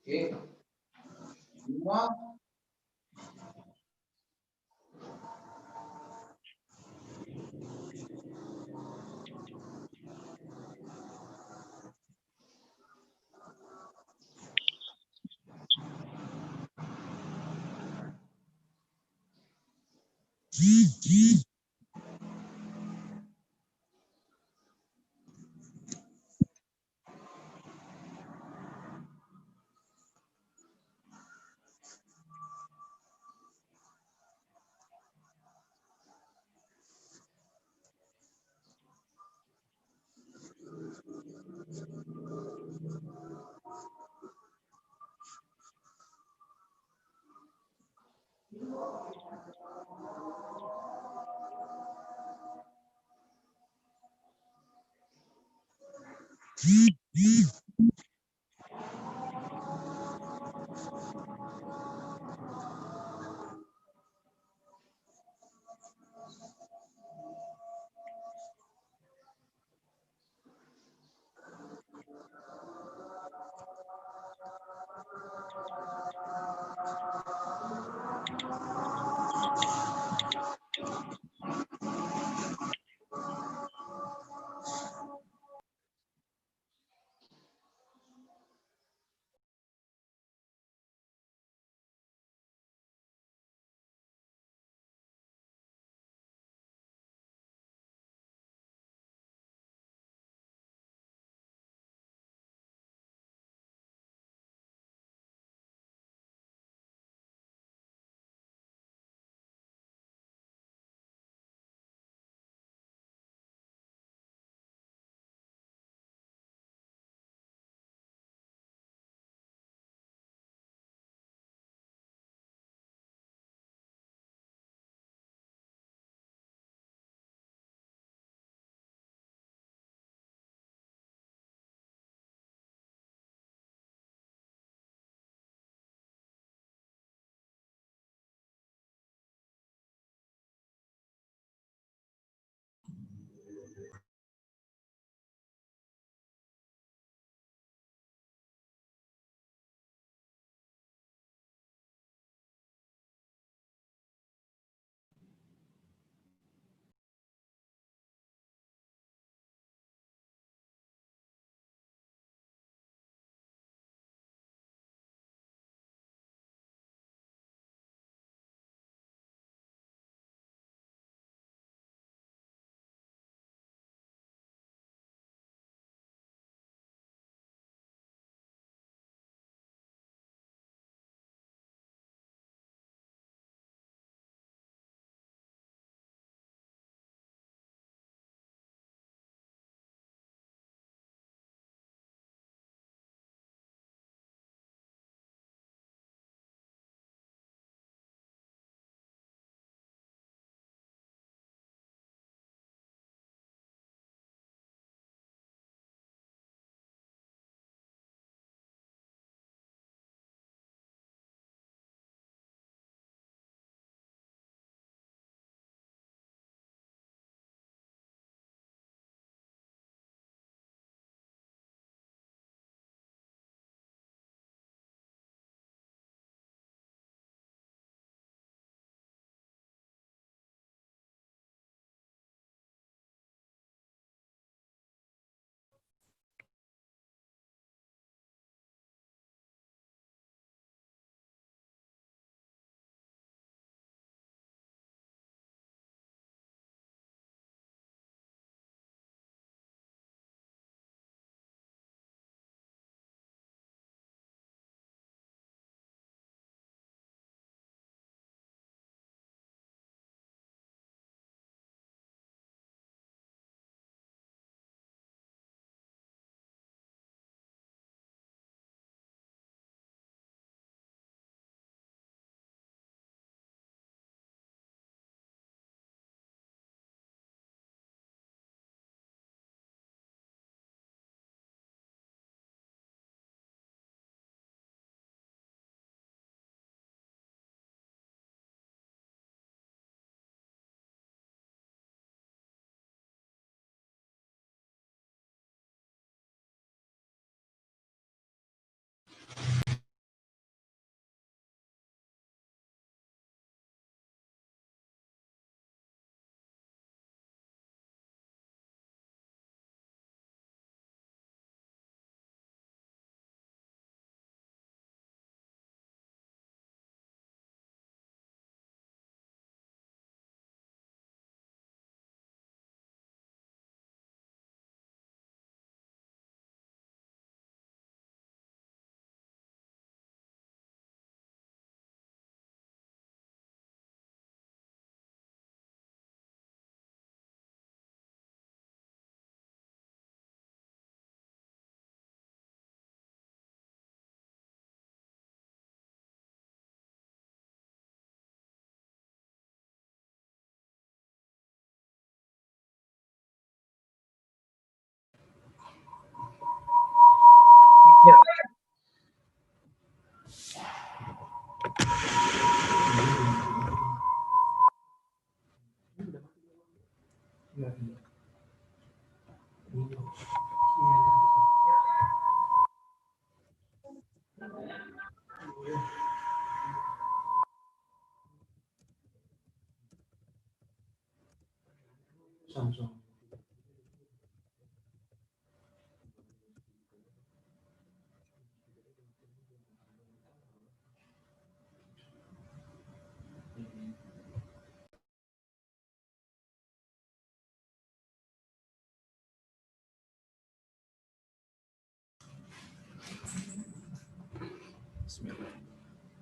Okay. Lima.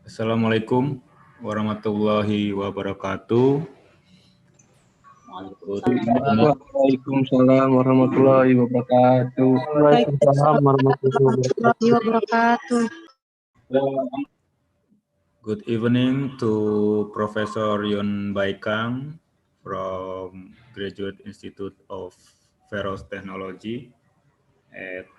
Assalamualaikum warahmatullahi wabarakatuh. Waalaikumsalam warahmatullahi wabarakatuh. Waalaikumsalam warahmatullahi wabarakatuh. Good evening to Professor Yun Baikang from Graduate Institute of Ferrous Technology at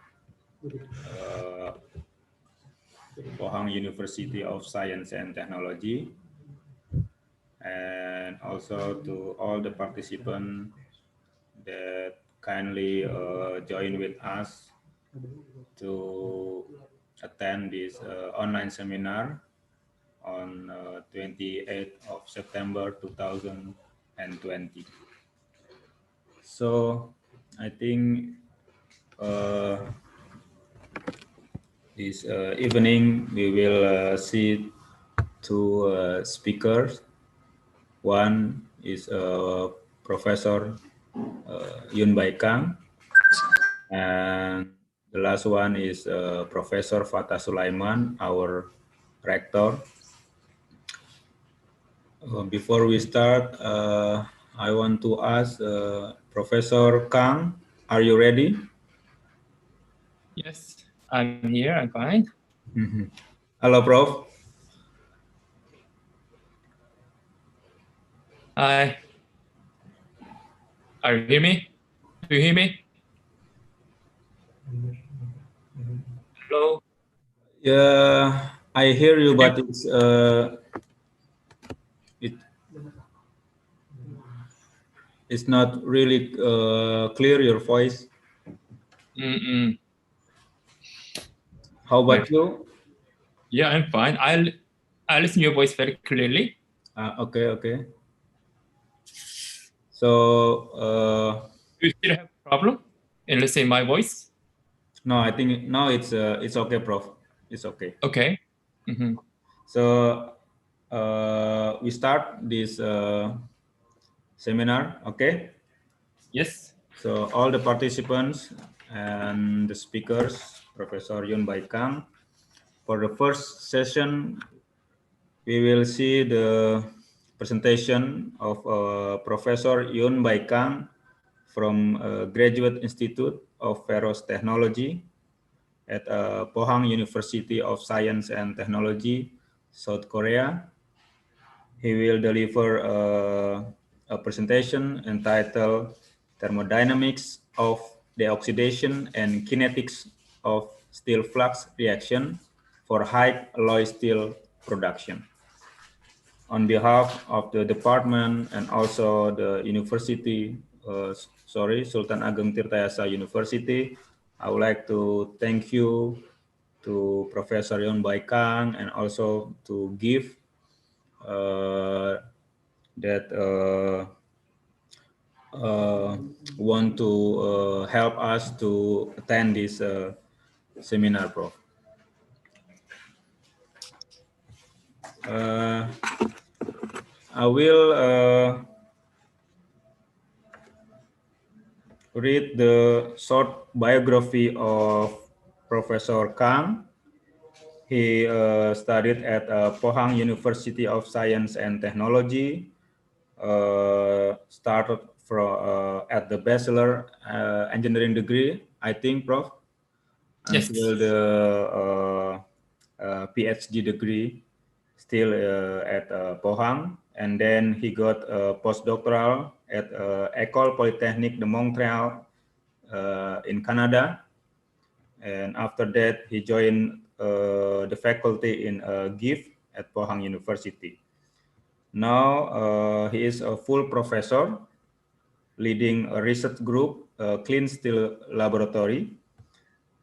Pohang University of Science and Technology, and also to all the participants that kindly join with us to attend this online seminar on 28th of September 2020. So I think this evening we will see two speakers. One is Professor Yun Baikang, and the last one is Professor Fatah Sulaiman, our rector. Before we start, I want to ask Professor Kang, are you ready? Yes, I'm here. I'm fine. Hello, Prof. Hi. Are you hear me? Do you hear me? Hello. Yeah, I hear you, but it's not really clear, your voice. How about you? Yeah, I'm fine. I listen to your voice very clearly. Okay. So Do you still have a problem in listening my voice? no, I think now it's okay, Prof. It's okay. Okay. So we start this seminar, okay? Yes. So all the participants and the speakers, Professor Yun Baikang. For the first session, we will see the presentation of Professor Yun Baikang from Graduate Institute of Ferrous Technology at Pohang University of Science and Technology, South Korea. He will deliver a presentation entitled Thermodynamics of the Oxidation and Kinetics of Steel Flux Reaction for High Alloy Steel Production. On behalf of the department and also the university, Sultan Ageng Tirtayasa University, I would like to thank you to Professor Yun Baikang and also to give that want to help us to attend this seminar, Prof. I will read the short biography of Professor Kang. He studied at Pohang University of Science and Technology, started from at the bachelor engineering degree, I think, Prof, Yes. until the PhD degree, still at Pohang, and then he got a postdoctoral at École Polytechnique de Montréal in Canada, and after that he joined the faculty in GIF at Pohang University. Now he is a full professor leading a research group, Clean Steel Laboratory,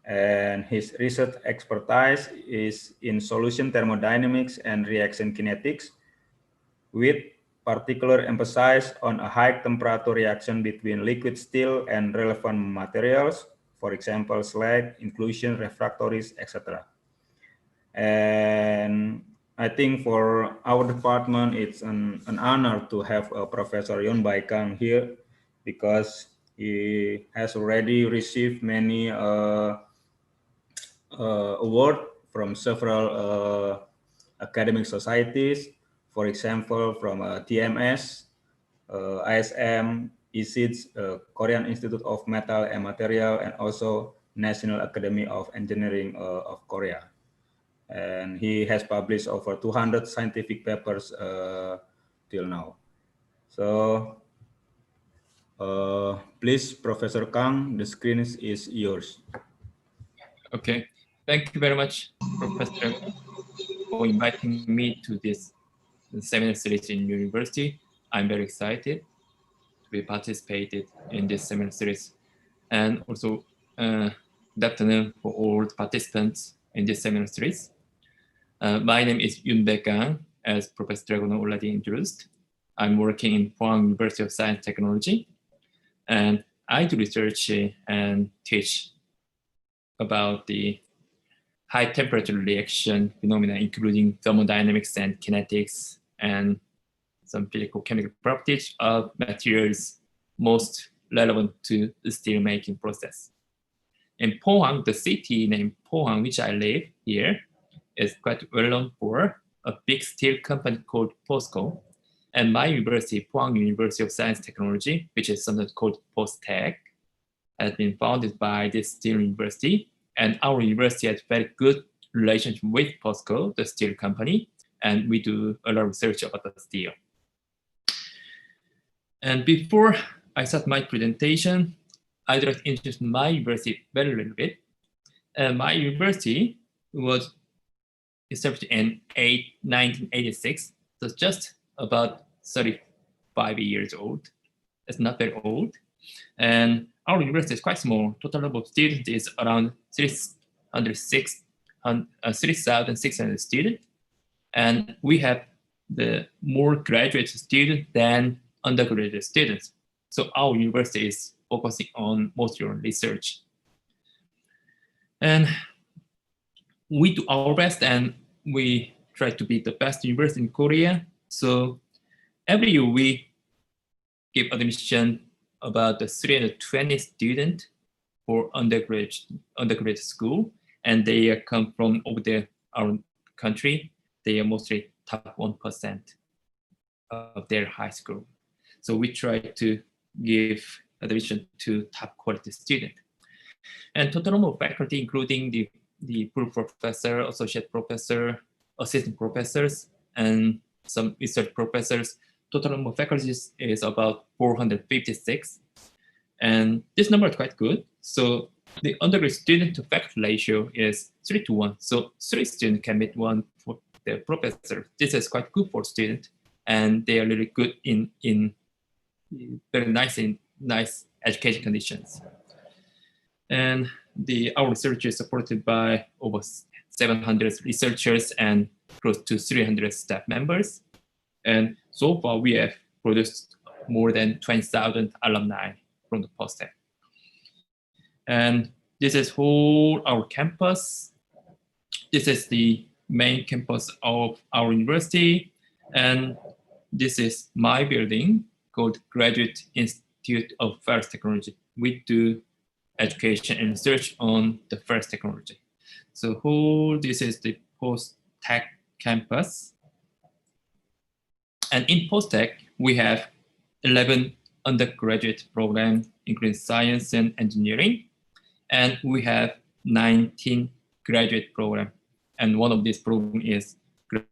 and his research expertise is in solution thermodynamics and reaction kinetics, with particular emphasis on a high temperature reaction between liquid steel and relevant materials, for example, slag, inclusion, refractories, etc. And I think for our department, it's an honor to have Professor Yon Baikang here, because he has already received many awards from several academic societies, for example, from TMS, ISM, ISIDS, Korean Institute of Metal and Material, and also National Academy of Engineering of Korea. And he has published over 200 scientific papers till now. So please, Professor Kang, the screen is yours. Okay, thank you very much, Professor, for inviting me to this seminar series in university. I'm very excited to be participated in this seminar series, and also good afternoon for all the participants in this seminar series. My name is Yun Bae-kang, as Professor Dragono already introduced. I'm working in Pohang University of Science and Technology, and I do research and teach about the high temperature reaction phenomena, including thermodynamics and kinetics, and some physical chemical properties of materials most relevant to the steel making process. In Pohang, the city named Pohang, which I live here, is quite well known for a big steel company called POSCO. And my university, Pohang University of Science and Technology, which is sometimes called POSTECH, has been founded by this steel university. And our university has very good relationship with POSCO, the steel company, and we do a lot of research about the steel. And before I start my presentation, I'd like to introduce my university very little bit. My university was established in 1986, so just about 35 years old. It's not very old. And our university is quite small. Total number of students is around 3,600 students. And we have the more graduate students than undergraduate students. So our university is focusing on mostly on research. And we do our best, and we try to be the best university in Korea. So every year we give admission about the 320 students for undergraduate school, and they come from over our country. They are mostly top 1% of their high school. So we try to give admission to top quality students. And total number of faculty, including the full professor, associate professor, assistant professors, and some research professors, total number of faculty is about 456. And this number is quite good. So the undergraduate student to faculty ratio is 3:1. So 3 students can meet 1 for the professor. This is quite good for students, and they are really good in very nice education conditions. And our research is supported by over 700 researchers and close to 300 staff members. And so far, we have produced more than 20,000 alumni from the POSTECH. And this is whole our campus. This is the main campus of our university. And this is my building called Graduate Institute of Ferrous Technology. We do education and research on the ferrous technology. So this is the POSTECH campus. And in POSTECH, we have 11 undergraduate programs, including science and engineering. And we have 19 graduate programs. And one of these programs is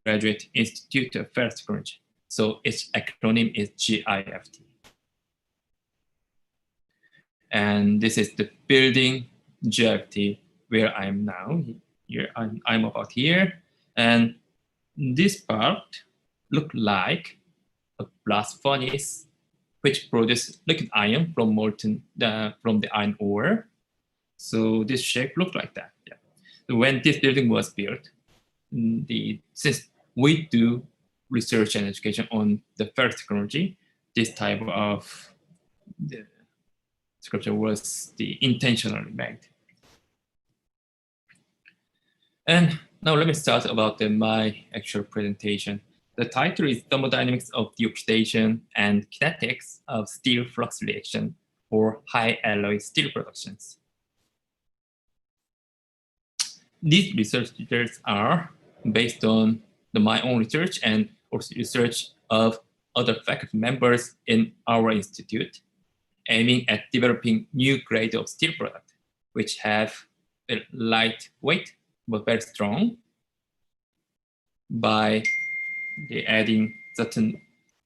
Graduate Institute of Ferrous Technology. So its acronym is GIFT. And this is the building GIFT where I am now. Here I'm about here, and this part look like a blast furnace, which produces liquid iron from the iron ore. So this shape looked like that. Yeah. So when this building was built, since we do research and education on the ferrous technology, this type of the sculpture was intentionally made. And now let me start about my actual presentation. The title is Thermodynamics of the Oxidation and Kinetics of Steel Flux Reaction for High Alloy Steel Productions. These research results are based on my own research and also research of other faculty members in our institute, aiming at developing new grade of steel product, which have a light weight but very strong by adding certain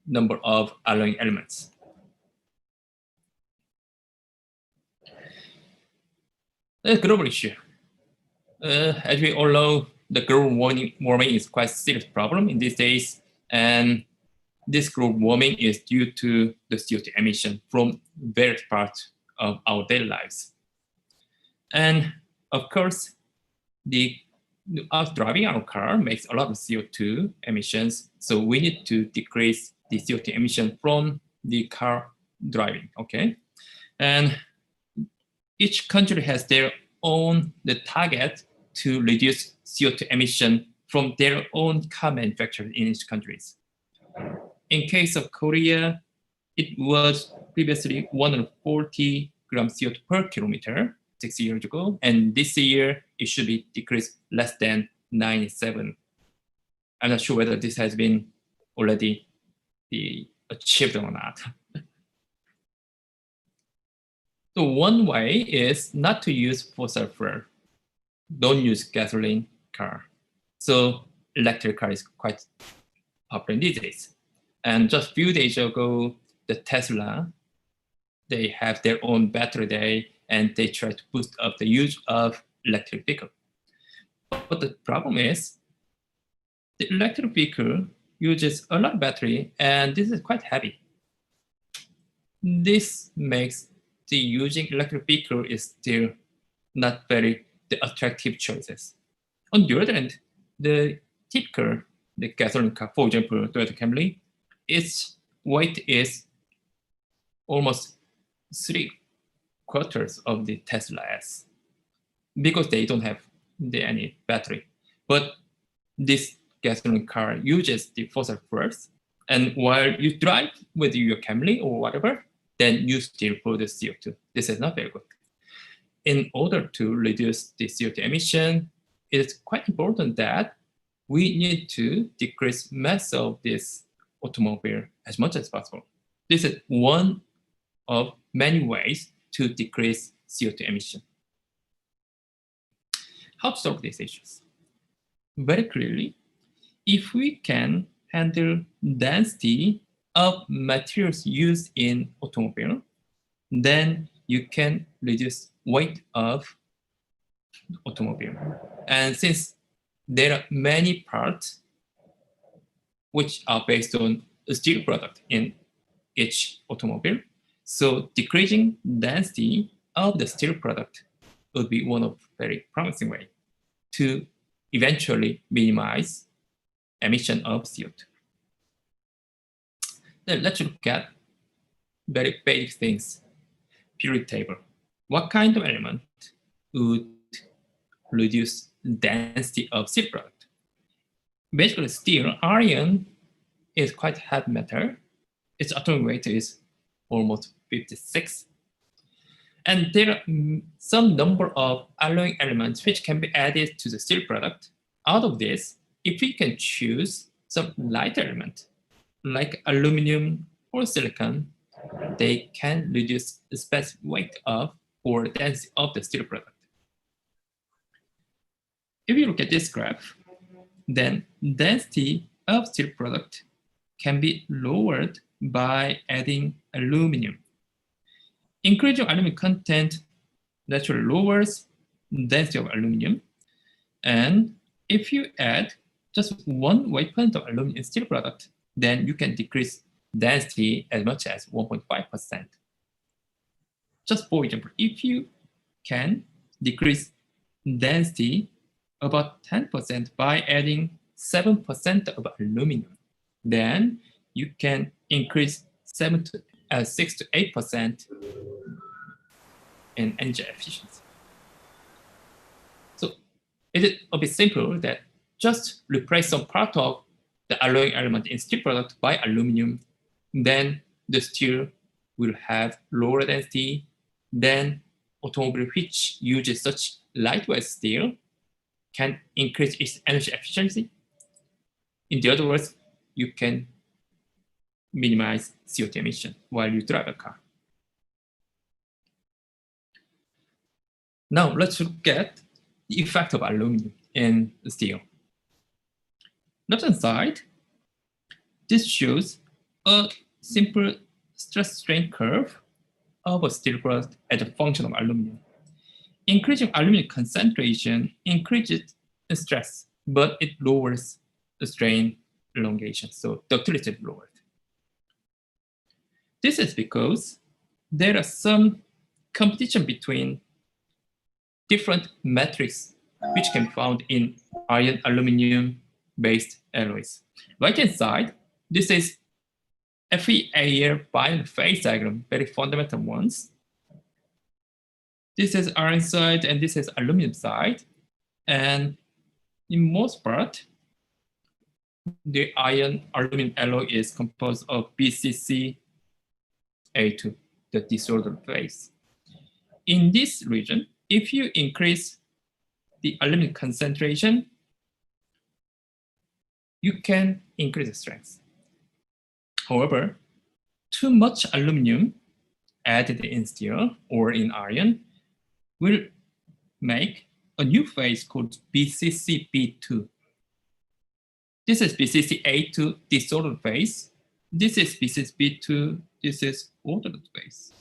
number of alloying elements. The global issue. As we all know, the global warming is quite a serious problem in these days, and this global warming is due to the CO2 emission from various parts of our daily lives. And of course, us driving our car makes a lot of CO2 emissions, so we need to decrease the CO2 emission from the car driving, okay? And each country has their own target to reduce CO2 emission from their own car manufacturers in each countries. In case of Korea, it was previously 140 grams CO2 per kilometer 6 years ago, and this year it should be decreased less than 97. I'm not sure whether this has been already achieved or not. So one way is not to use fossil fuel. Don't use gasoline car. So electric car is quite popular these days. And just a few days ago, the Tesla, they have their own battery day, and they try to boost up the use of electric vehicle. But the problem is, the electric vehicle uses a lot of battery, and this is quite heavy. This makes the using electric vehicle is still not very attractive choices. On the other hand, the typical the gasoline car, for example, Toyota Camry, its weight is almost 3/4 of the Tesla S because they don't have any battery. But this gasoline car uses the fossil fuels, and while you drive with your Camry or whatever, then you still produce CO2. This is not very good. In order to reduce the CO2 emission, it is quite important that we need to decrease mass of this automobile as much as possible. This is one of many ways to decrease CO2 emission. How to solve these issues? Very clearly, if we can handle density of materials used in automobile, then you can reduce weight of automobile. And since there are many parts which are based on a steel product in each automobile, so decreasing density of the steel product would be one of very promising way to eventually minimize emission of CO2. Then let's look at very basic things. Periodic table. What kind of element would reduce density of steel product? Basically, steel, iron is quite heavy metal. Its atomic weight is almost 56. And there are some number of alloying elements which can be added to the steel product. Out of this, if we can choose some light element, like aluminum or silicon, they can reduce the specific weight of or density of the steel product. If you look at this graph, then density of steel product can be lowered by adding aluminum. Increasing aluminum content naturally lowers density of aluminum. And if you add just 1 weight point of aluminum in steel product, then you can decrease density as much as 1.5%. Just for example, if you can decrease density about 10% by adding 7% of aluminum, then you can increase 6 to 8% in energy efficiency. So it is a bit simple that just replace some part of the alloying element in steel product by aluminum, then the steel will have lower density than automobile which uses such lightweight steel can increase its energy efficiency. In the other words, you can minimize CO2 emission while you drive a car. Now let's look at the effect of aluminum in steel. Left-hand side, this shows a simple stress strain curve of a steel product as a function of aluminum. Increasing aluminum concentration increases the stress, but it lowers the strain elongation, so ductility is lowered. This is because there are some competition between different metrics which can be found in iron aluminum based alloys. Right-hand side, this is FeAl binary phase diagram, very fundamental ones. This is iron side and this is aluminum side. And in most part, the iron aluminum alloy is composed of BCC A2, the disordered phase. In this region, if you increase the aluminum concentration, you can increase the strength. However, too much aluminum added in steel or in iron will make a new phase called BCCB2. This is BCCA2 disordered phase. This is BCCB2. This is ordered phase.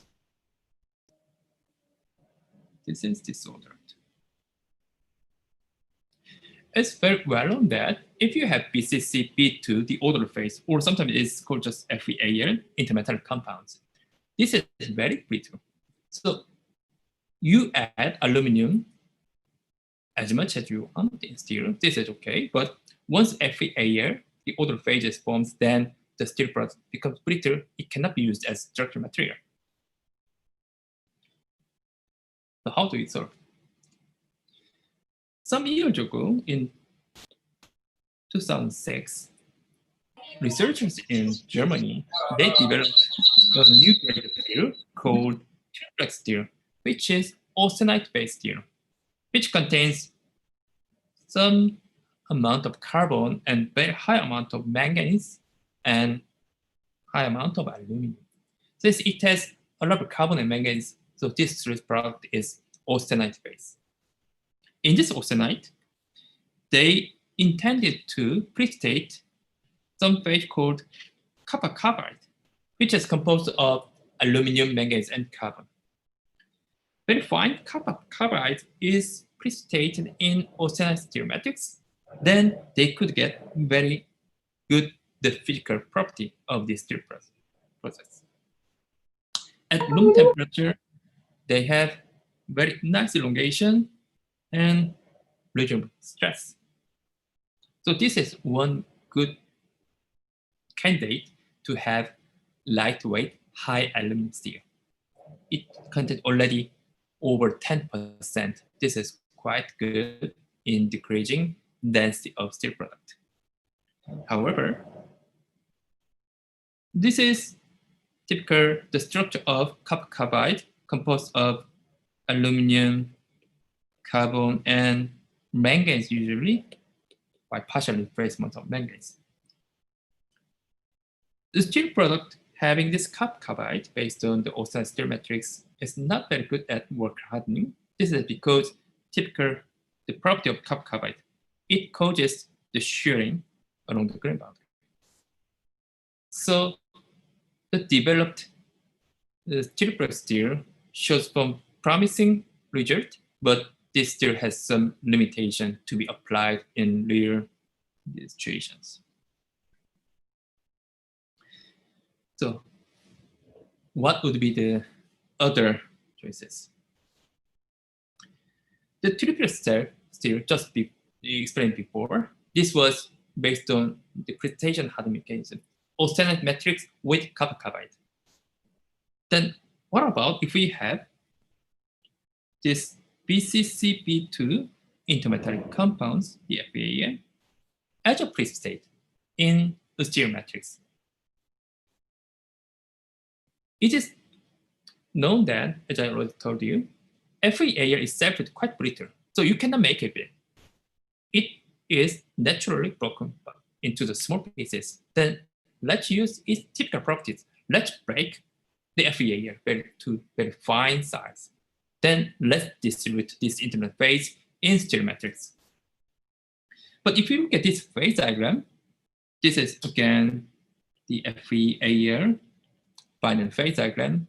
This is disordered. It's very well known that if you have BCCB2, the ordered phase, or sometimes it's called just FeAl, intermetallic compounds, this is very brittle. So you add aluminum as much as you want in steel, this is okay, but once FeAl, the ordered phase is formed, then the steel product becomes brittle, it cannot be used as structural material. So how do we solve? Some years ago, in 2006, researchers in Germany, they developed a new grade of steel called triplex steel, which is austenite-based steel, which contains some amount of carbon and very high amount of manganese and high amount of aluminum. Since it has a lot of carbon and manganese, so this product is austenite-based. In this austenite, they intended to precipitate some phase called copper carbide, which is composed of aluminum, manganese, and carbon. Very fine copper carbide is precipitated in austenite steel matrix, then they could get very good the physical property of this steel process. At room temperature, they have very nice elongation and reasonable stress. So this is one good candidate to have lightweight, high aluminum steel. It contains already over 10%. This is quite good in decreasing density of steel product. However, this is typical the structure of copper carbide composed of aluminum, carbon, and manganese usually, by partial replacement of manganese. The steel product having this copper carbide based on the austenite steel matrix is not very good at work hardening. This is because typical the property of copper carbide, it causes the shearing along the grain boundary. So the developed steel product steel shows some promising result, but this still has some limitation to be applied in real situations. So what would be the other choices? The triple step still just be explained before. This was based on the precipitation hardening mechanism, austenite matrix with copper carbide. Then what about if we have this BCCB2 intermetallic compounds, the FAAN, as a precipitate in a stereo matrix? It is known that, as I already told you, FAAN itself is quite brittle, so you cannot make it big. It is naturally broken into the small pieces. Then let's use its typical properties. Let's break the FAAN to very fine size. Then let's distribute this internet phase in stereo matrix. But if you look at this phase diagram, this is again the FAAN binary phase diagram.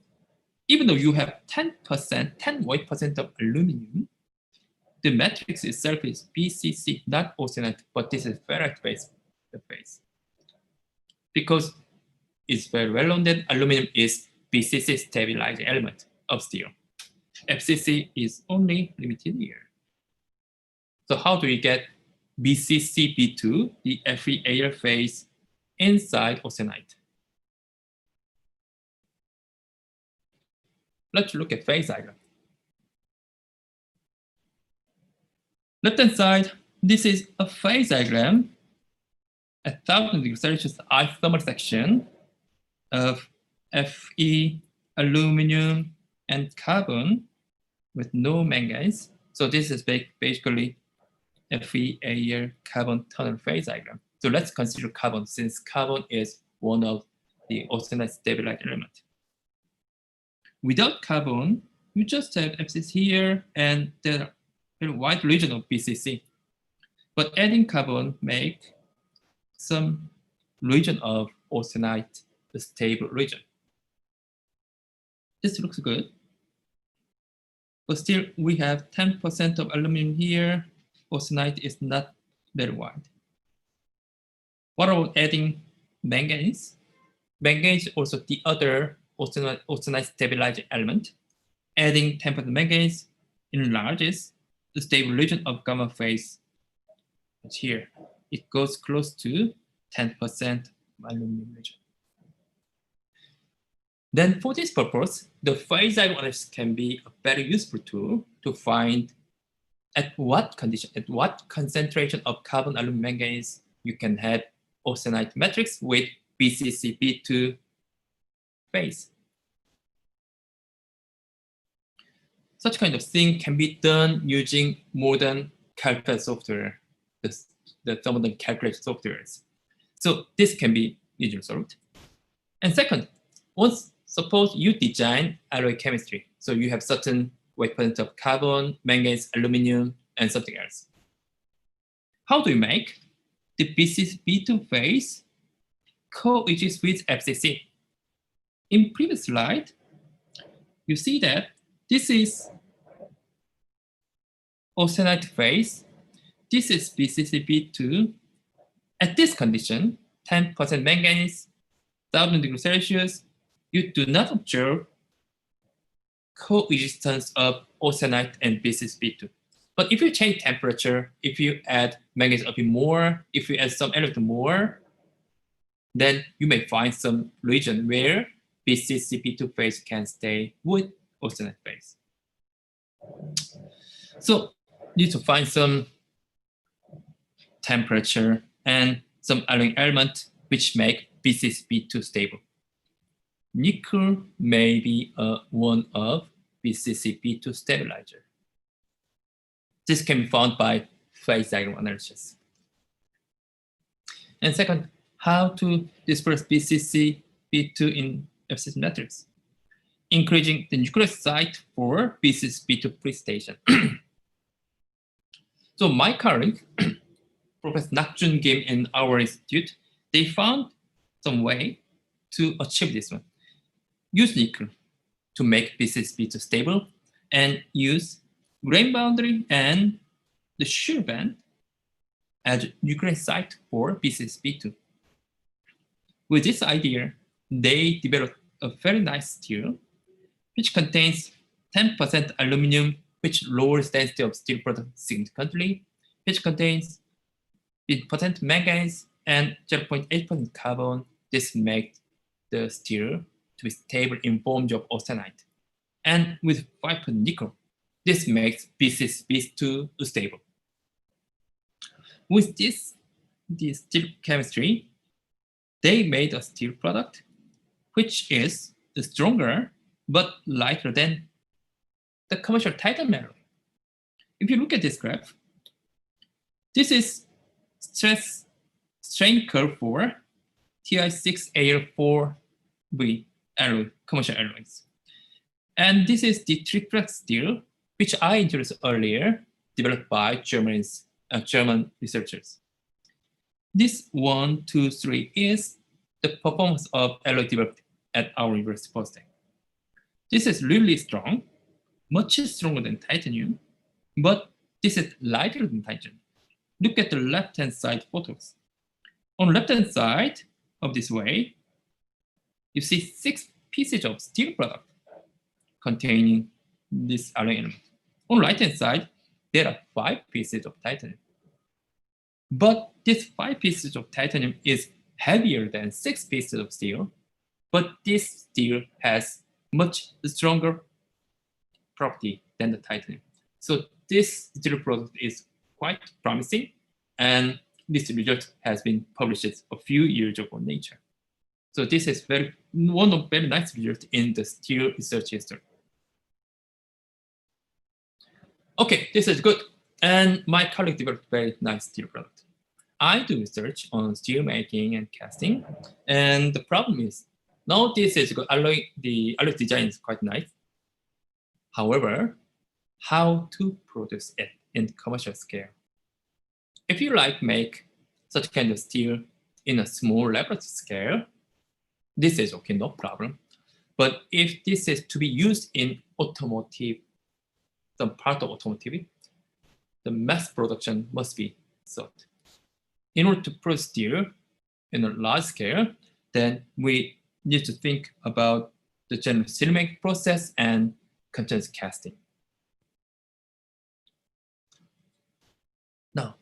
Even though you have 10% weight percent of aluminum, the matrix itself is BCC, not austenite, but this is ferrite phase, the phase. Because it's very well known that aluminum is BCC stabilizing element of steel. FCC is only limited here. So how do we get BCCB2, the FAAN phase, inside austenite? Let's look at phase diagram. Left-hand side, this is a phase diagram at 1000 degrees Celsius isothermal section of Fe, aluminum, and carbon with no manganese. So this is basically FeAl carbon tunnel phase diagram. So let's consider carbon, since carbon is one of the austenite stabilized element. Without carbon, you just have FCC here, and there are a wide region of BCC. But adding carbon make some region of austenite the stable region. This looks good. But still, we have 10% of aluminum here. Austenite is not very wide. What about adding manganese? Manganese is also the other austenite stabilizing element. Adding 10% manganese enlarges the stable region of gamma phase. It's here. It goes close to 10% aluminum region. Then for this purpose, the phase diagram analysis can be a very useful tool to find at what condition, at what concentration of carbon, aluminum, manganese you can have austenite matrix with BCCB2 phase. Such kind of thing can be done using modern calculator software, the thermodynamic calculation softwares. So this can be easily solved. And second, suppose you design alloy chemistry. So you have certain weight percent of carbon, manganese, aluminum, and something else. How do you make the BCCB2 phase coexist with FCC? In previous slide, you see that this is austenite phase. This is BCCB2. At this condition, 10% manganese, 1000 degrees Celsius, you do not observe coexistence of austenite and BCCB2. But if you change temperature, if you add manganese a bit more, if you add some element more, then you may find some region where BCCB2 phase can stay with austenite phase. So you need to find some temperature and some alloying element which make BCCB2 stable. Nickel may be one of BCCB2 stabilizer. This can be found by phase diagram analysis. And second, how to disperse BCCB2 in FCC matrix, increasing the nuclear site for BCCB2 precipitation. So my colleague, Professor Nakjun Kim in our institute, they found some way to achieve this one. Use nickel to make BCCB2 stable and use grain boundary and the shear band as nuclear site for BCSB2. With this idea, they developed a very nice steel which contains 10% aluminum, which lowers density of steel product significantly, which contains 8% manganese and 0.8% carbon. This makes the steel to be stable in form of austenite. And with 5% nickel, this makes BCSB2 stable. With this steel chemistry, they made a steel product which is stronger but lighter than the commercial titanium alloy. If you look at this graph, this is strain curve for Ti6Al4V alloy, commercial alloys. And this is the triplex steel, which I introduced earlier, developed by German researchers. This 1, 2, 3 is the performance of alloy developed at our university post. This is really strong, much stronger than titanium, but this is lighter than titanium. Look at the left-hand side photos. On the left-hand side of this way, you see 6 pieces of steel product containing this alloy element. On the right-hand side, there are 5 pieces of titanium. But this 5 pieces of titanium is heavier than 6 pieces of steel, but this steel has much stronger property than the titanium. So this steel product is quite promising, and this result has been published a few years ago in Nature. So this is one of very nice results in the steel research history. Okay, this is good. And my colleague developed very nice steel product. I do research on steel making and casting, and the problem is now this is good. The alloy design is quite nice. However, how to produce it in commercial scale? If you make such kind of steel in a small laboratory scale, this is okay, no problem. But if this is to be used in automotive, some part of automotive, the mass production must be sought. In order to produce steel in a large scale, then we need to think about the general steel making process and continuous casting. Now,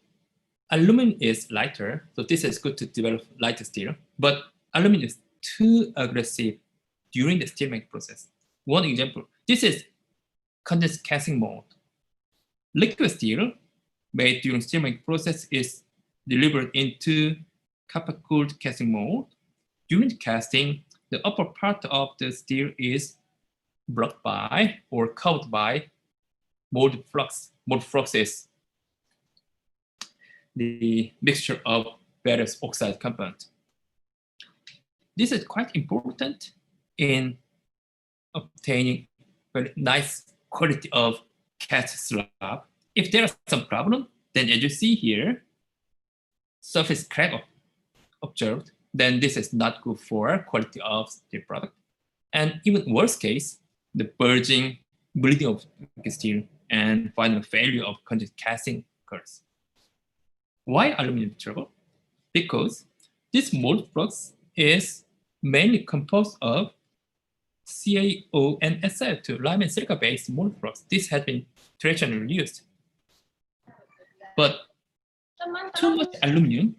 aluminum is lighter, so this is good to develop lighter steel, but aluminum is too aggressive during the steel making process. One example, this is continuous casting mode. Liquid steel made during steel making process is delivered into copper-cooled casting mode. During the casting, the upper part of the steel is blocked by or covered by mold flux. Mold flux is the mixture of various oxide compounds. This is quite important in obtaining very nice quality of cast slab. If there is some problem, then as you see here, surface crack observed, then this is not good for quality of steel product. And even worst case, the bulging, bleeding of steel, and final failure of continuous casting occurs. Why aluminum trouble? Because this mold flux is mainly composed of CaO and SiO2, lime and silica-based mold flux. This has been traditionally used. But too much aluminum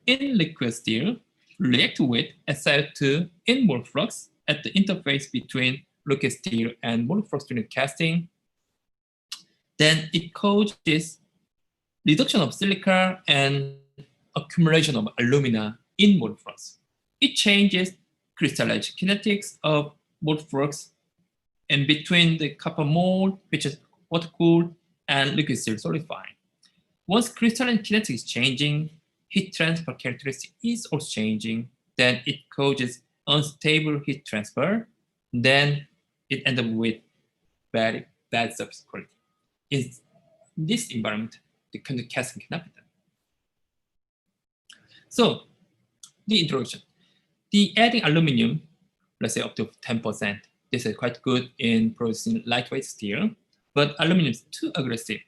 in liquid steel react with SiO2 in mold flux at the interface between liquid steel and mold flux during casting. Then it causes reduction of silica and accumulation of alumina in mold flux. It changes crystallization kinetics of mold flux and between the copper mold, which is water-cooled, and liquid steel solidifying. Once crystalline kinetics is changing, heat transfer characteristic is also changing, then it causes unstable heat transfer, then it ends up with very bad surface quality. In this environment, the continuous casting cannot be done. So, the introduction. The adding aluminum, let's say up to 10%, this is quite good in producing lightweight steel. but aluminum is too aggressive.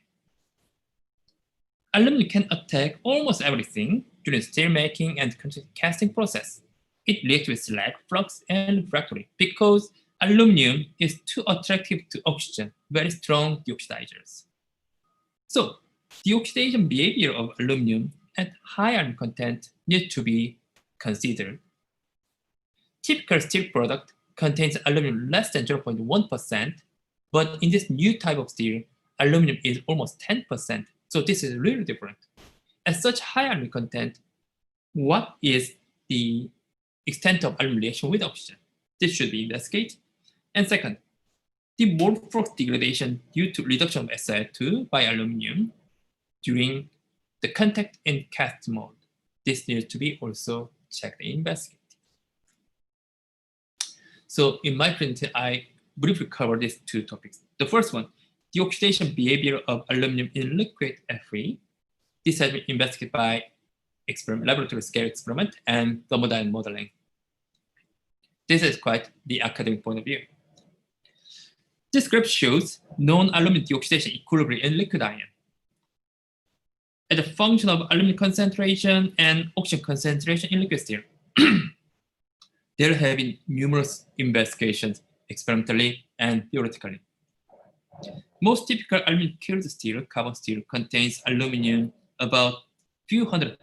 Aluminum can attack almost everything during steel making and casting process. It reacts with slag, flux, and refractory because aluminum is too attractive to oxygen, very strong deoxidizers. So, the oxidation behavior of aluminum at high iron content needs to be considered. Typical steel product contains aluminum less than 0.1%, but in this new type of steel, aluminum is almost 10%. So this is really different. At such high aluminum content, what is the extent of aluminum reaction with oxygen? This should be investigated. And second, the mole flux degradation due to reduction of SiO2 by aluminum during the contact in cast mode. This needs to be also checked and investigated. So in my presentation, I briefly cover these two topics. The first one, the oxidation behavior of aluminum in liquid Fe. This has been investigated by laboratory scale experiment and thermodynamic modeling. This is quite the academic point of view. This graph shows non-aluminum deoxidation equilibrium in liquid iron. As a function of aluminum concentration and oxygen concentration in liquid steel, there have been numerous investigations experimentally and theoretically. Most typical aluminum cured steel, carbon steel, contains aluminum about few hundred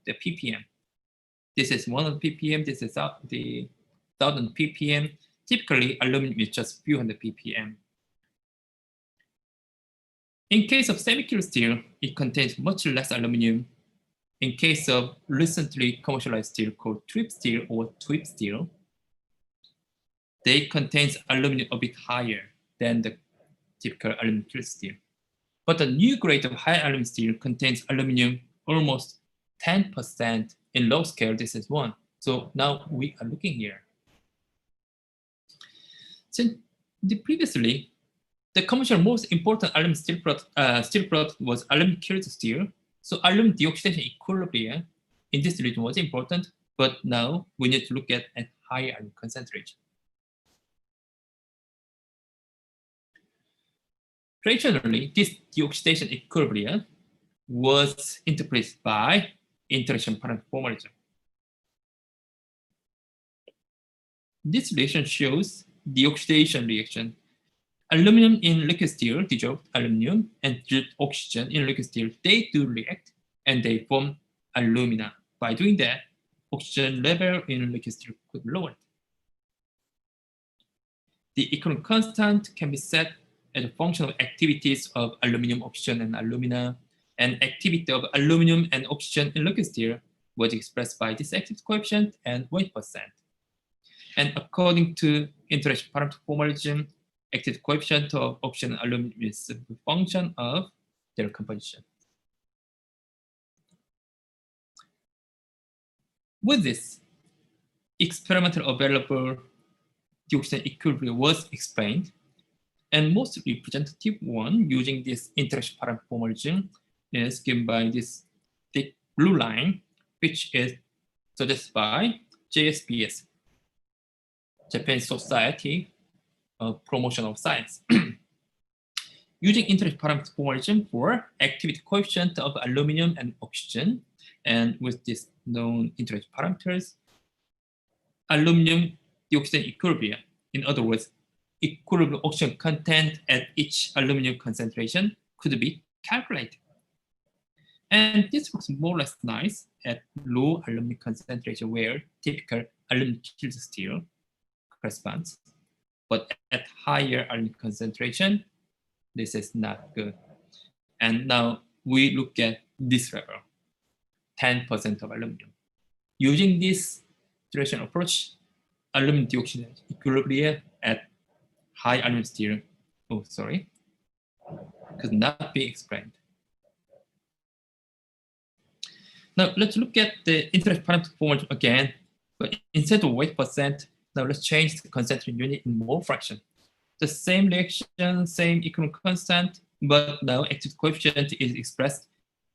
ppm. This is 100 ppm, this is the 1000 ppm. Typically, aluminum is just few hundred ppm. In case of semi-cured steel, it contains much less aluminum. In case of recently commercialized steel called trip steel or twip steel, they contain aluminum a bit higher than the typical aluminum cured steel. But the new grade of high aluminum steel contains aluminum almost 10% in low scale. This is 1. So now we are looking here. Since previously, the commercial most important aluminum steel product was aluminum cured steel. So aluminum deoxidation equilibrium in this region was important, but now we need to look at higher aluminum concentration. Traditionally, this deoxidation equilibrium was interpreted by interaction parameter formalism. This relation shows the oxidation reaction. Aluminum in liquid steel dissolved aluminum and oxygen in liquid steel, they do react and they form alumina. By doing that, oxygen level in liquid steel could be lowered. The equilibrium constant can be set as a function of activities of aluminum, oxygen, and alumina, and activity of aluminum and oxygen in liquid steel was expressed by this activity coefficient and weight percent. And according to interaction parameter formalism, activity coefficient of oxygen and aluminum is a function of their composition. With this, experimental available deoxidation equilibrium was explained, and most representative one using this interaction parameter formalism is given by this thick blue line, which is suggested by JSPS, Japanese Society of Promotion of Science. Using interaction parameter formalism for activity coefficient of aluminum and oxygen, and with these known interaction parameters, aluminum deoxidation equilibrium, in other words, equilibrium oxygen content at each aluminum concentration could be calculated. And this looks more or less nice at low aluminum concentration where typical aluminum cured steel corresponds. But at higher aluminum concentration, this is not good. And now we look at this level, 10% of aluminum. Using this direction approach, aluminum deoxidation equilibrium at high aluminum steel, could not be explained. Now let's look at the interaction parameter formalism again, but instead of weight percent, now let's change the concentration unit in mole fraction. The same reaction, same equilibrium constant, but now activity coefficient is expressed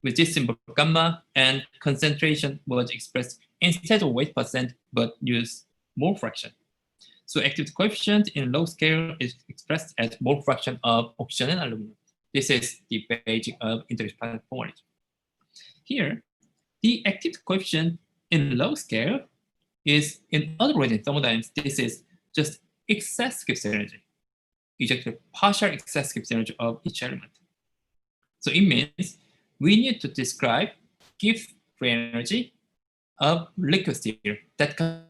with this symbol gamma, and concentration was expressed instead of weight percent, but use mole fraction. So activity coefficient in low scale is expressed as mole fraction of oxygen and aluminum. This is the basic of interaction product formalism. Here, the activity coefficient in low scale is, in other words, in thermodynamics, this is just excess Gibbs energy, ejected partial excess Gibbs energy of each element. So it means we need to describe Gibbs free energy of liquid steel that can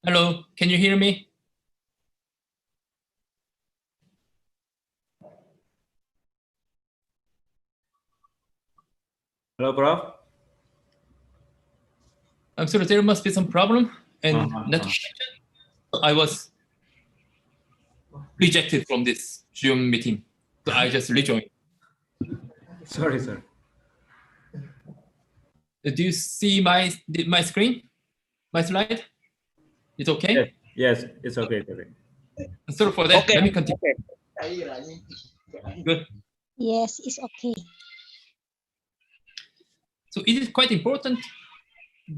Hello, can you hear me? Hello, Prof. I'm sorry, there must be some problem in network connection. I was rejected from this Zoom meeting, so I just rejoined. Sorry, sir. Do you see my screen, my slide? It's okay? Yes, it's okay. It's okay. Sorry for that. Okay. Let me continue. Good. Yes, it's okay. So it is quite important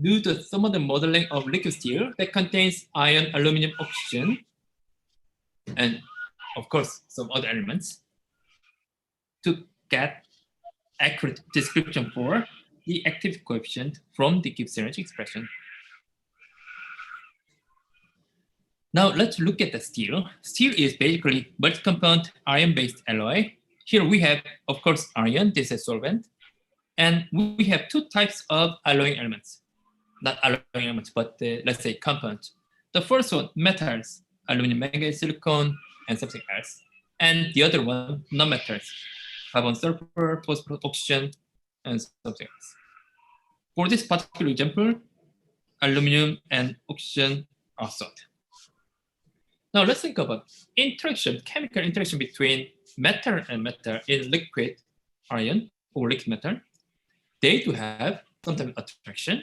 due to some of the modeling of liquid steel that contains iron, aluminum, oxygen, and of course some other elements to get accurate description for the activity coefficient from the Gibbs energy expression. Now let's look at the steel. Steel is basically multi-component iron-based alloy. Here we have, of course, iron, this is solvent. And we have two types of alloying elements. Not alloying elements, but let's say compounds. The first one, metals, aluminum, manganese, silicon, and something else. And the other one, non-metals, carbon, sulfur, phosphorus, oxygen, and something else. For this particular example, aluminum and oxygen are solved. Now let's think about interaction, chemical interaction between metal and metal in liquid iron or liquid metal. They do have sometimes attraction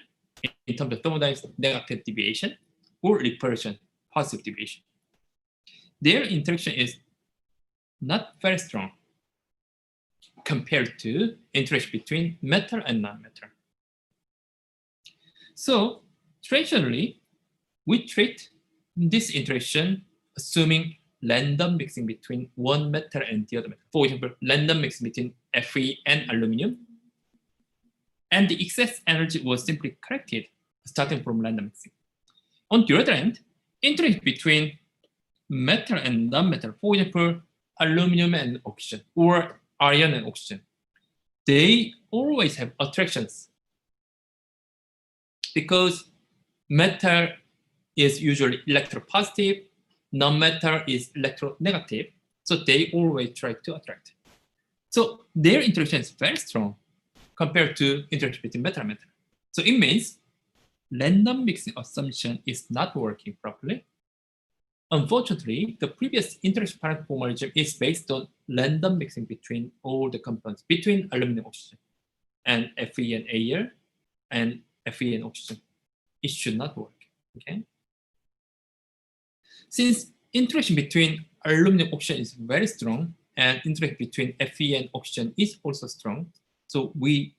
in terms of thermodynamics, negative deviation, or repulsion, positive deviation. Their interaction is not very strong compared to interaction between metal and non-metal. So traditionally, we treat this interaction assuming random mixing between one metal and the other metal. For example, random mixing between Fe and aluminum. And the excess energy was simply corrected starting from random mixing. On the other hand, interaction between metal and non-metal, for example, aluminum and oxygen, or iron and oxygen, they always have attractions because metal is usually electropositive, non-metal is electronegative, so they always try to attract. So their interaction is very strong compared to interaction between metal and metal. So it means random mixing assumption is not working properly. Unfortunately, the previous interaction parameter formalism is based on random mixing between all the compounds, between aluminum and oxygen, and Fe and Al, and Fe and oxygen. It should not work, okay? Since interaction between aluminum and oxygen is very strong, and interaction between Fe and oxygen is also strong, so we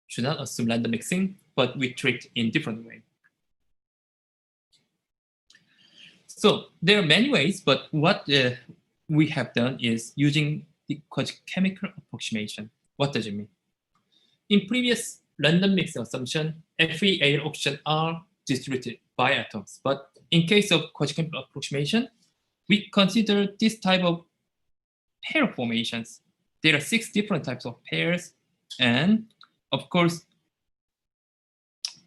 should not assume random mixing, but we treat in different way. So there are many ways, but what we have done is using the chemical approximation. What does it mean? In previous random mixing assumption, Fe, Al, oxygen are distributed by atoms, but in case of chemical approximation, we consider this type of pair formations. There are 6 different types of pairs, and of course,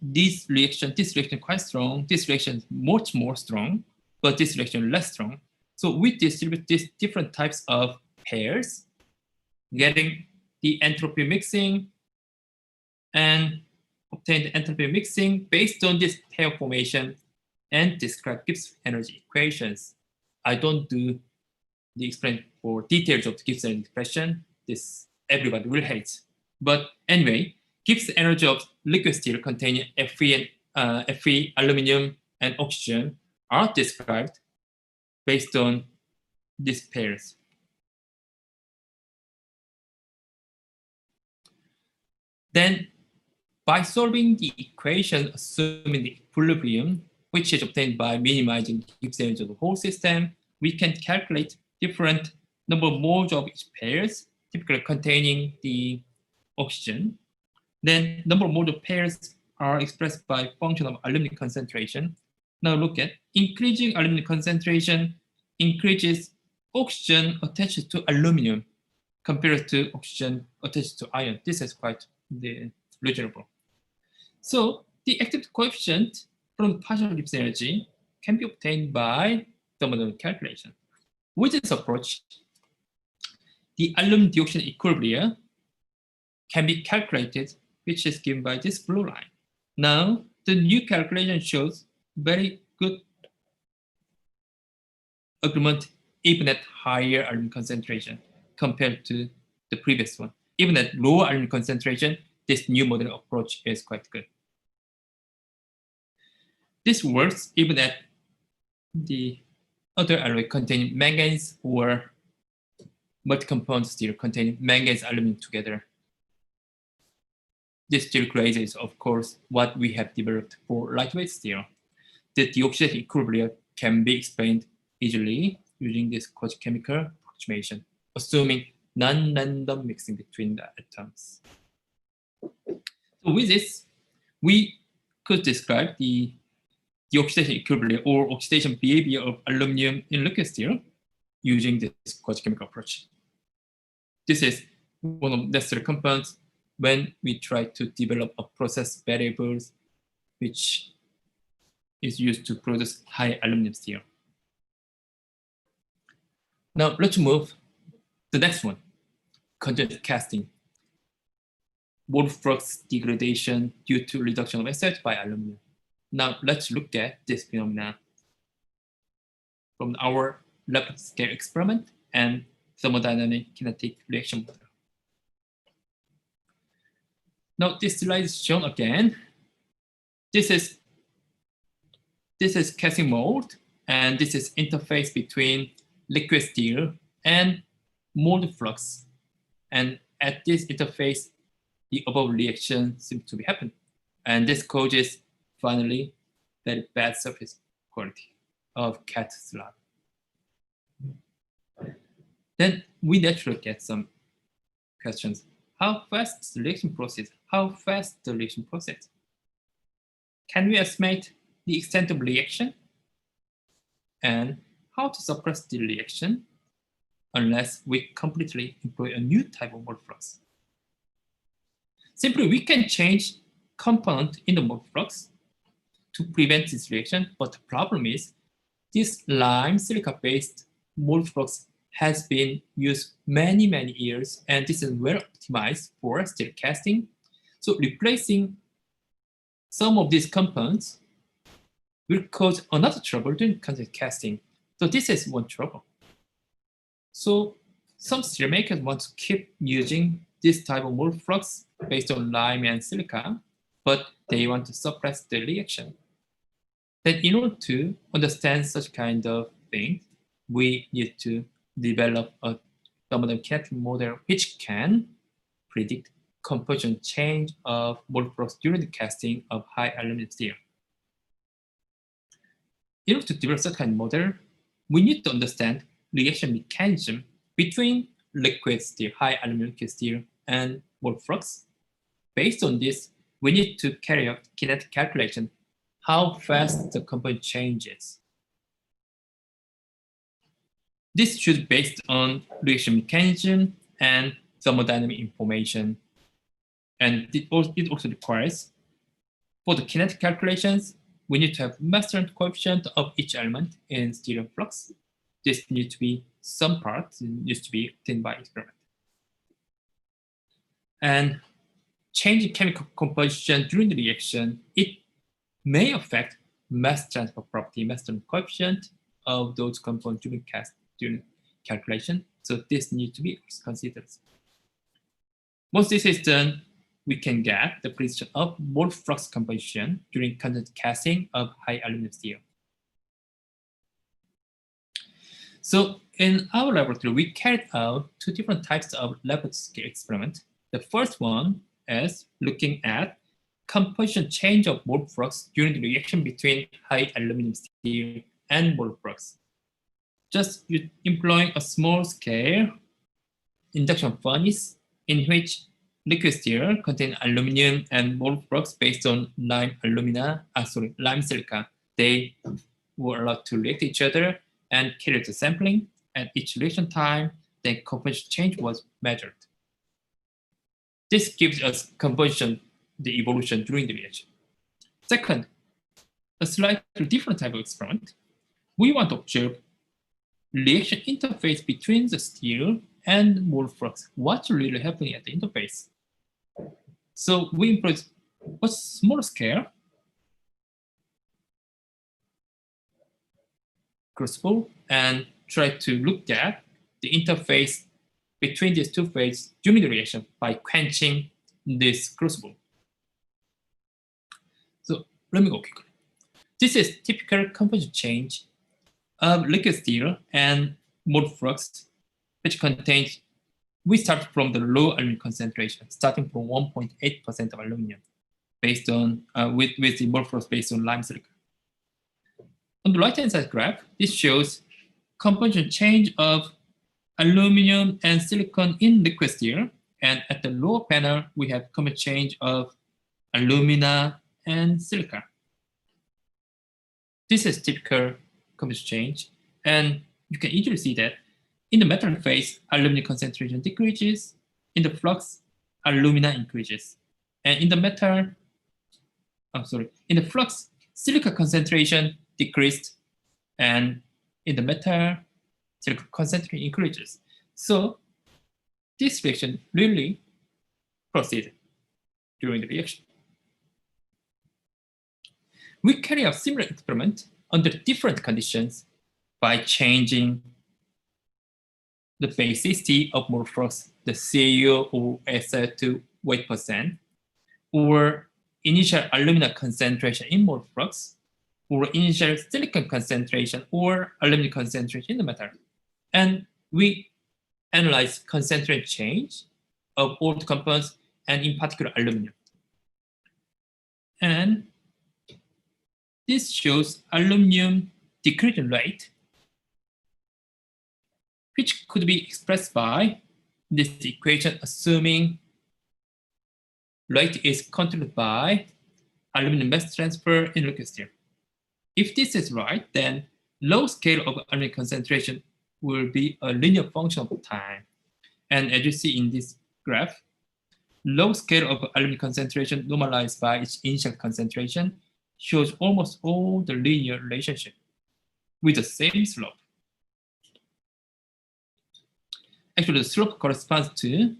this reaction quite strong, this reaction much more strong, but this reaction less strong. So we distribute these different types of pairs, getting the entropy mixing and obtain the entropy mixing based on this pair formation and describe Gibbs energy equations. I don't do the explain for details of the Gibbs energy expression. This everybody will hate. But anyway, Gibbs energy of liquid steel containing Fe, aluminum, and oxygen are described based on these pairs. Then, by solving the equation assuming the equilibrium, which is obtained by minimizing Gibbs energy of the whole system, we can calculate different number of moles of each pairs, typically containing the oxygen. Then number of moles of pairs are expressed by function of aluminum concentration. Now look at increasing aluminum concentration increases oxygen attached to aluminum compared to oxygen attached to iron. This is quite reasonable. So the activity coefficient from partial Gibbs energy can be obtained by thermodynamic calculation. With this approach, the aluminum dioxide equilibrium can be calculated, which is given by this blue line. Now, the new calculation shows very good agreement even at higher aluminum concentration compared to the previous one. Even at lower aluminum concentration, this new model approach is quite good. This works even at the other alloy containing manganese or multi-compound steel containing manganese aluminum together. This steel grade is, of course, what we have developed for lightweight steel. The dioxide equilibrium can be explained easily using this quasi-chemical approximation, assuming non-random mixing between the atoms. So with this, we could describe the oxidation equilibrium or oxidation behavior of aluminum in liquid steel using this quasi-chemical approach. This is one of the necessary components when we try to develop a process variables which is used to produce high aluminum steel. Now let's move to the next one, continuous casting. Mole flux degradation due to reduction of acid by aluminum. Now let's look at this phenomenon from our lab scale experiment and thermodynamic kinetic reaction model. Now this slide is shown again. This is casting mold, and this is interface between liquid steel and mold flux. And at this interface, the above reaction seems to be happening. And this causes finally very bad surface quality of cat slab. Then we naturally get some questions. How fast the reaction process? How fast the reaction process? Can we estimate the extent of reaction? And how to suppress the reaction unless we completely employ a new type of mole flux? Simply, we can change component in the mole flux to prevent this reaction, but the problem is this lime silica-based mole flux has been used many years, and this is well optimized for steel casting. So replacing some of these components will cause another trouble during continuous casting. So this is one trouble. So some steel makers want to keep using this type of mole flux based on lime and silica, but they want to suppress the reaction. Then in order to understand such kind of things, we need to develop a thermodynamic kinetic model which can predict composition change of mole flux during the casting of high aluminum steel. In order to develop such kind of model, we need to understand reaction mechanism between liquid steel, high aluminum steel, and mole flux. Based on this, we need to carry out kinetic calculation, how fast the component changes. This should be based on reaction mechanism and thermodynamic information. And it also requires, for the kinetic calculations, we need to have mass transfer coefficient of each element in stereo flux. This needs to be some part needs to be obtained by experiment. And changing chemical composition during the reaction, it may affect mass transfer property, mass transfer coefficient of those components during calculation. So this needs to be considered. Once this is done, we can get the precision of mole flux composition during concentrated casting of high aluminum steel. So in our laboratory, we carried out two different types of laboratory scale experiment. The first one is looking at composition change of mole flux during the reaction between high aluminum steel and mole flux. Just employing a small scale induction furnace in which liquid steel contain aluminum and mole flux based on lime silica. They were allowed to react to each other and carry the sampling. At each reaction time, the composition change was measured. This gives us composition, the evolution during the reaction. Second, a slightly different type of experiment. We want to observe reaction interface between the steel and mole flux. What's really happening at the interface? So we employ a small scale crucible and try to look at the interface between these two phases during the reaction by quenching this crucible. So let me go quickly. This is typical composition change of liquid steel and mole flux, which contains, we start from the low aluminum concentration, starting from 1.8% of aluminum, based on with the mole flux based on lime silica. On the right-hand side graph, this shows composition change of aluminum and silicon in liquid steel, and at the lower panel, we have composition change of alumina and silica. This is typical composition change, and you can easily see that in the metal phase, aluminum concentration decreases. In the flux, alumina increases. And in the metal, in the flux, silica concentration decreased, and in the metal, silica concentration increases. So this reaction really proceeds during the reaction. We carry out similar experiment under different conditions by changing the basicity of mole flux, the CaO or SL2 weight percent, or initial alumina concentration in mole flux, or initial silicon concentration or aluminum concentration in the metal. And we analyze concentration change of all the components, and in particular aluminum. And this shows aluminum decreasing rate, which could be expressed by this equation, assuming rate is controlled by aluminum mass transfer in liquid steel. If this is right, then low scale of aluminum concentration will be a linear function of time. And as you see in this graph, low scale of aluminum concentration normalized by its initial concentration shows almost all the linear relationship with the same slope. Actually, the slope corresponds to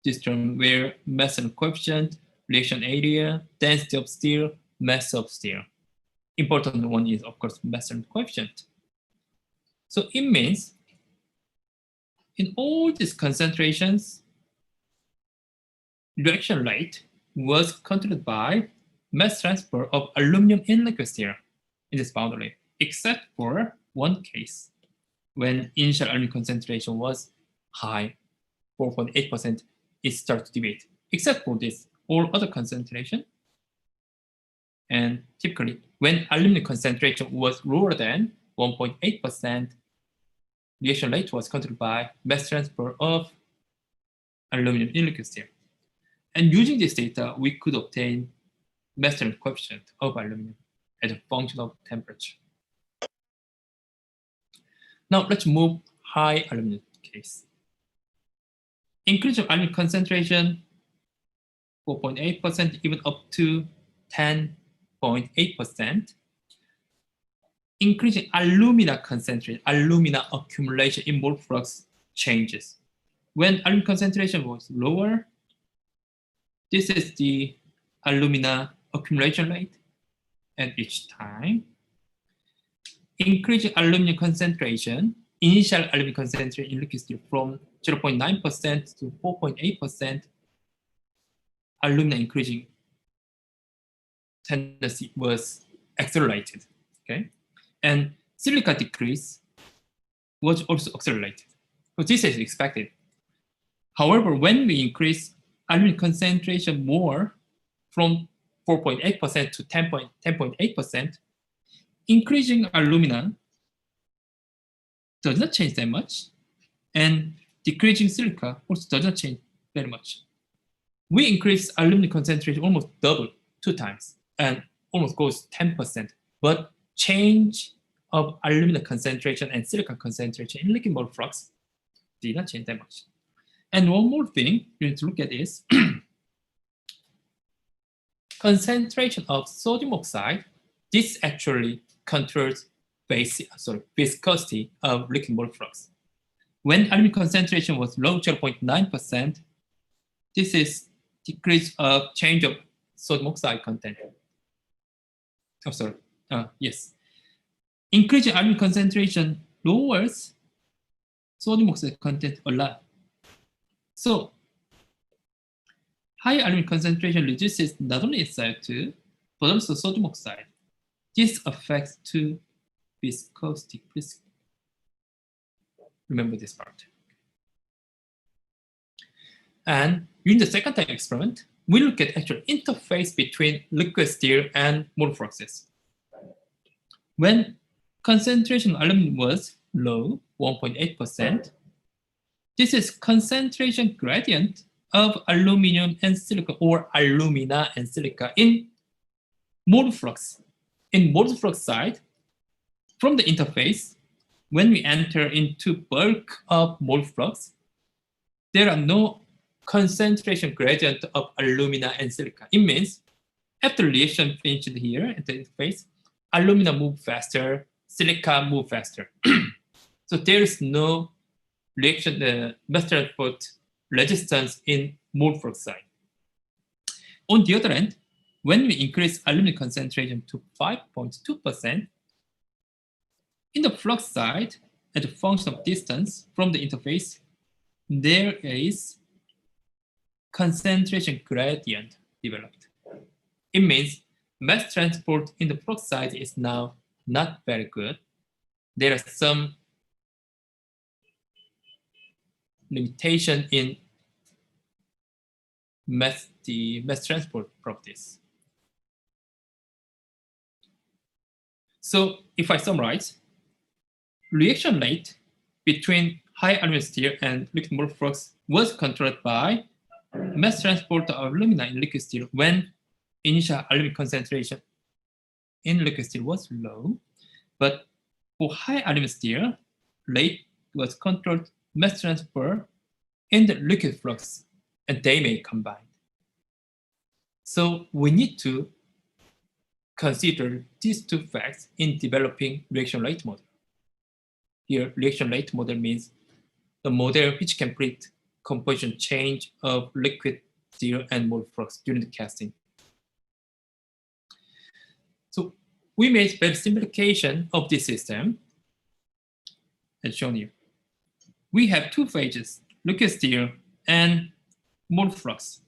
this term where mass and coefficient, reaction area, density of steel, mass of steel. Important one is, of course, mass and coefficient. So it means in all these concentrations, reaction rate was controlled by mass transfer of aluminum in liquid steel in this boundary, except for one case when initial aluminum concentration was high, 4.8%, it starts to deviate. Except for this, all other concentration, and typically when aluminum concentration was lower than 1.8%, reaction rate was controlled by mass transfer of aluminum in liquid steel. And using this data, we could obtain mass transfer coefficient of aluminum as a function of temperature. Now let's move high aluminum case. Increase of aluminum concentration 4.8%, even up to 10.8%. Increasing alumina concentration, alumina accumulation in mole flux changes. When aluminum concentration was lower, this is the alumina accumulation rate at each time. Increasing aluminum concentration, initial aluminum concentration in liquid steel from 0.9% to 4.8%, alumina increasing tendency was accelerated. Okay, and silica decrease was also accelerated. So this is expected. However, when we increase aluminum concentration more from 4.8% to 10.8%, increasing alumina does not change that much, and decreasing silica also does not change very much. We increase aluminum concentration almost double, 2 times, and almost goes 10%, but change of aluminum concentration and silica concentration in liquid mole flux did not change that much. And one more thing you need to look at is concentration of sodium oxide. This actually controls viscosity of liquid mole flux. When aluminum concentration was low, 0.9%, this is decrease of change of sodium oxide content. Oh, sorry. Yes. Increasing aluminum concentration lowers sodium oxide content a lot. So high aluminum concentration reduces not only SiO2, but also sodium oxide. This affects to viscosity. Please remember this part. And in the second type experiment, we look at actual interface between liquid steel and mole fluxes. When concentration of aluminum was low, 1.8%, this is concentration gradient of aluminum and silica, or alumina and silica in mole flux. In mole flux side, from the interface, when we enter into bulk of mole flux, there are no concentration gradient of alumina and silica. It means after reaction finished here at the interface, alumina move faster, silica move faster. So there is no reaction, mass transport resistance in mole flux side. On the other hand, when we increase aluminum concentration to 5.2%, in the flux side, as a function of distance from the interface, there is concentration gradient developed. It means mass transport in the flux side is now not very good. There are some limitation in mass transport properties. So if I summarize, reaction rate between high aluminum steel and liquid mole flux was controlled by mass transport of alumina in liquid steel when initial aluminum concentration in liquid steel was low. But for high aluminum steel, rate was controlled mass transfer in the liquid flux, and they may combine. So we need to consider these two facts in developing reaction rate model. Here, reaction rate model means the model which can predict composition change of liquid steel and mole flux during the casting. So we made better simplification of this system, as shown here. We have two phases, liquid steel and mole flux.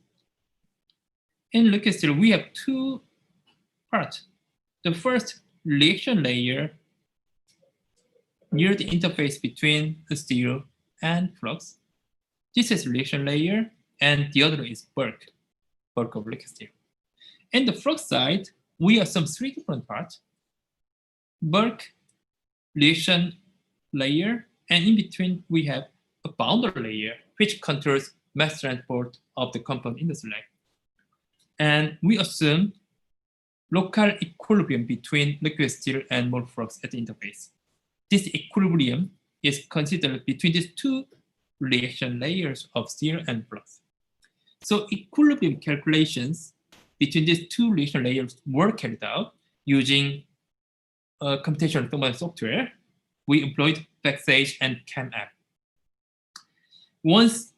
In liquid steel, we have two parts. The first, reaction layer near the interface between the steel and flux. This is reaction layer, and the other is bulk of liquid steel. In the flux side, we assume 3 different parts: bulk, reaction layer, and in between we have a boundary layer which controls mass transport of the compound in the slag. And we assume local equilibrium between liquid steel and mole flux at the interface. This equilibrium is considered between these two reaction layers of stir and flux. So equilibrium calculations between these two reaction layers were carried out using computational thermal software. We employed Backsage and ChemApp. Once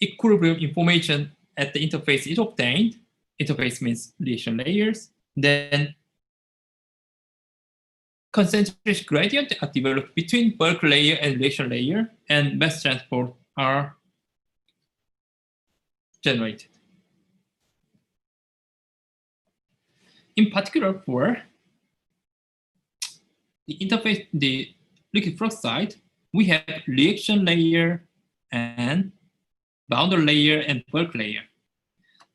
equilibrium information at the interface is obtained, interface means reaction layers, then concentration gradient are developed between bulk layer and reaction layer, and mass transport are generated. In particular, for the interface, the liquid flux side, we have reaction layer and boundary layer and bulk layer.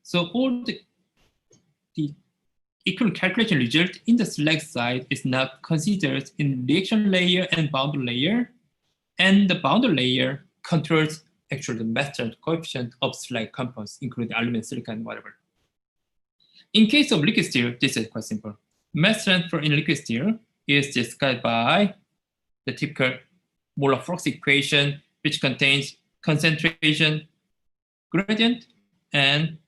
So all the equilibrium calculation result in the slag side is now considered in reaction layer and boundary layer, and the boundary layer controls actually the mass transfer coefficient of slag compounds, including aluminum, silicon, and whatever. In case of liquid steel, this is quite simple. Mass transfer in liquid steel is described by the typical molar flux equation, which contains concentration gradient and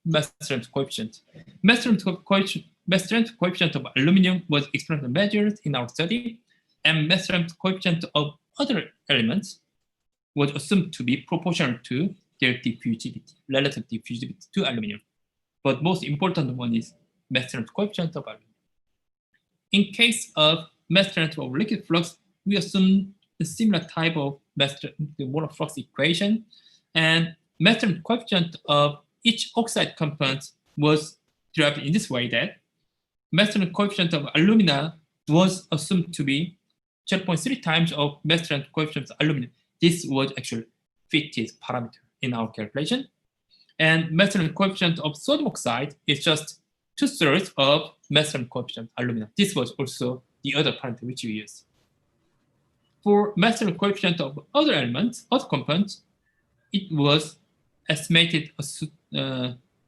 mass transfer coefficient. Mass transfer coefficient of aluminum was experimentally measured in our study, and mass transfer coefficient of other elements was assumed to be proportional to their diffusivity, relative diffusivity to aluminum. But most important one is mass transfer coefficient of aluminum. In case of mass transfer of liquid flux, we assume a similar type of the molar flux equation, and mass transfer coefficient of each oxide component was derived in this way that mass transfer coefficient of alumina was assumed to be 0.3 times of mass transfer coefficient of aluminum. This was actually fitted parameter in our calculation. And mass transfer coefficient of sodium oxide is just 2/3 of mass transfer coefficient of aluminum. This was also the other parameter which we used. For mass transfer coefficient of other elements, other components, it was estimated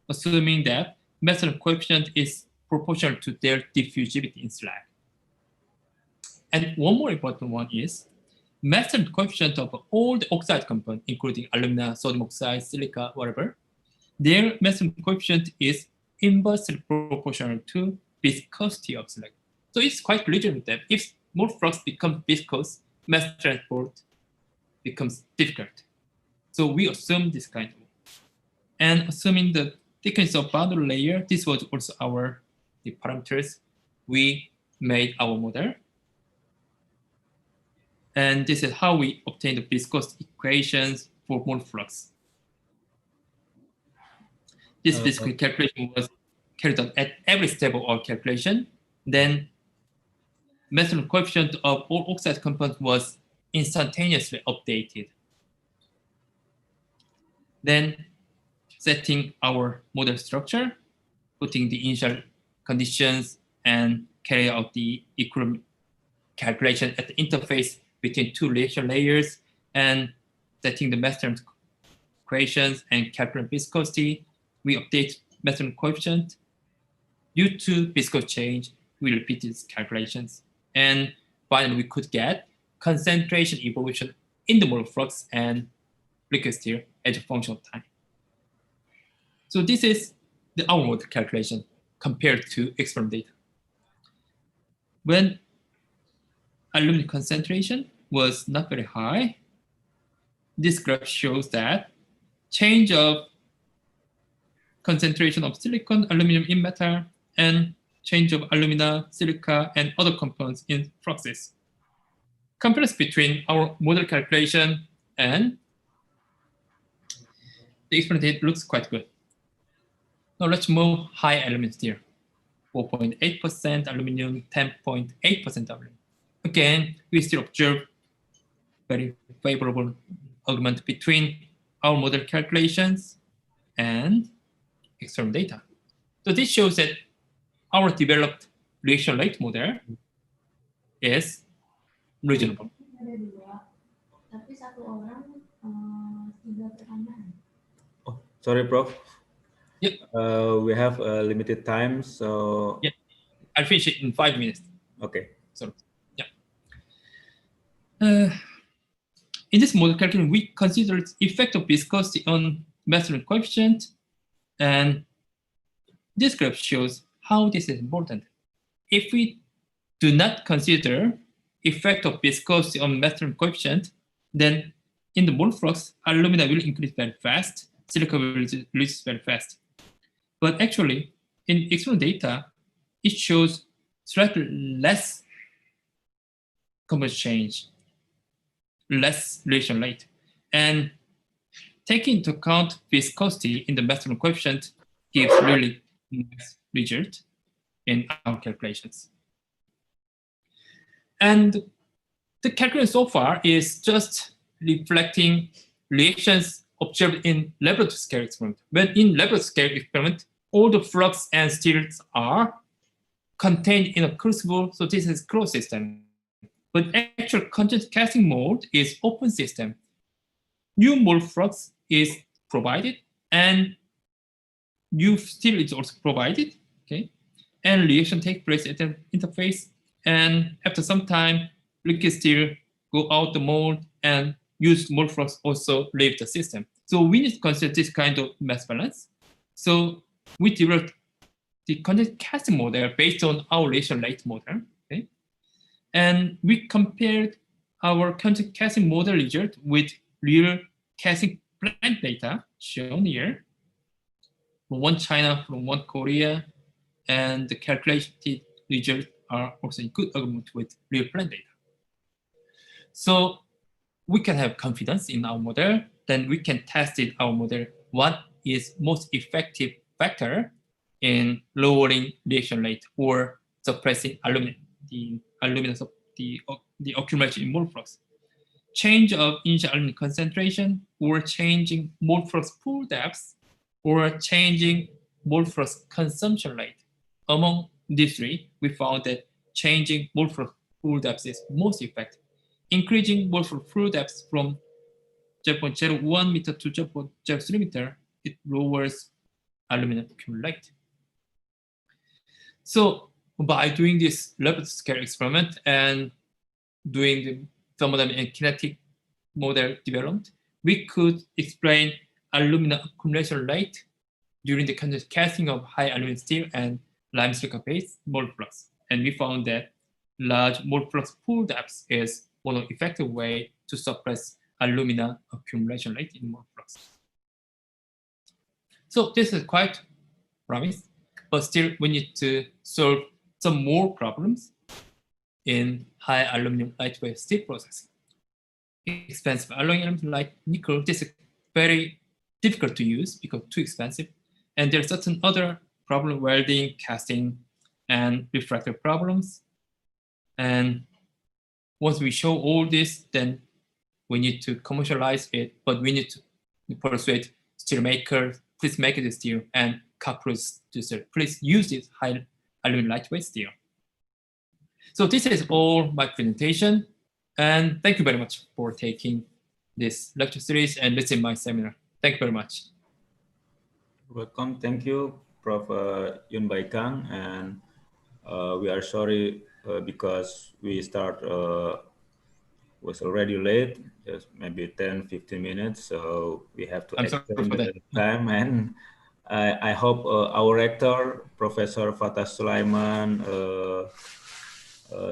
assuming that mass transfer coefficient is proportional to their diffusivity in slag. And one more important one is mass transfer coefficient of all the oxide components, including alumina, sodium oxide, silica, whatever. Their mass transfer coefficient is inversely proportional to viscosity of slag. So it's quite reasonable that if more flux becomes viscous, mass transport becomes difficult. So we assume this kind of. And assuming the thickness of boundary layer, this was also the parameters we made our model. And this is how we obtained the viscosity equations for mole flux. This viscosity calculation was carried out at every step of our calculation. Then mass transfer coefficient of all oxide components was instantaneously updated. Then setting our model structure, putting the initial conditions, and carry out the equilibrium calculation at the interface between two reaction layers, and setting the mass transfer equations and calculating viscosity. We update mass transfer coefficient. Due to viscosity change, we repeat these calculations. And finally, we could get concentration evolution in the mole flux and liquid steel as a function of time. So this is our model calculation compared to experimental data. When aluminum concentration was not very high, this graph shows that change of concentration of silicon, aluminum in metal, and change of alumina, silica, and other components in fluxes. Comparison between our model calculation and the experimental data looks quite good. Now let's move high elements here. 4.8% aluminum, 10.8% aluminum. Again, we still observe very favorable argument between our model calculations and external data. So this shows that our developed reaction rate model is reasonable. Oh, sorry, Prof. Yep. We have a limited time, so... Yeah, I'll finish it in 5 minutes. Okay. So, yeah. In this model calculation, we consider the effect of viscosity on Methane coefficient, and this graph shows how this is important. If we do not consider effect of viscosity on Methane coefficient, then in the mole flux, alumina will increase very fast, silica will reduce very fast. But actually, in experimental data, it shows slightly less composition change, less reaction rate. And taking into account viscosity in the Methane coefficient gives really nice result in our calculations. And the calculation so far is just reflecting reactions observed in laboratory scale experiment. When in laboratory scale experiment, all the flux and steels are contained in a crucible, so this is closed system. But actual content casting mode is open system. New mole flux is provided, and new steel is also provided, okay? And reaction takes place at the interface, and after some time, liquid steel go out the mold, and used mole flux also leave the system. So we need to consider this kind of mass balance. So we developed the content casting model based on our reaction rate model, okay? And we compared our content casting model result with real casting plant data shown here, from one China, from one Korea, and the calculated results are also in good agreement with real plant data. So we can have confidence in our model, then we can test in our model what is most effective factor in lowering reaction rate or suppressing alumina, the accumulation in mole flux. Change of initial alumina concentration, or changing mole flux pool depth, or changing mole flux consumption rate. Among these three, we found that changing mole flux pool depth is most effective. Increasing mole flux pool depth from 0.01 meter to 0.03 meter, it lowers alumina accumulate. So by doing this laboratory scale experiment and doing the thermodynamic and kinetic model development, we could explain alumina accumulation rate during the content casting of high aluminum steel and lime silica based mole flux. And we found that large mole flux pool depth is one of the effective way to suppress alumina accumulation rate in mole flux. So this is quite promising, but still we need to solve some more problems in high aluminum lightweight steel processing. Expensive alloying element like nickel, this is very difficult to use because too expensive. And there are certain other problem, welding, casting, and refractory problems. And once we show all this, then we need to commercialize it, but we need to persuade steel makers, please make this steel, and car producer, please use this high aluminum lightweight steel. So this is all my presentation, and thank you very much for taking this lecture series and listening to my seminar. Thank you very much. Welcome. Thank you, Prof. Yun Bai Kang, and we are sorry because we start was already late, just maybe 10-15 minutes, so we have to extend the time. And I hope our rector, Professor Fatah Sulaiman,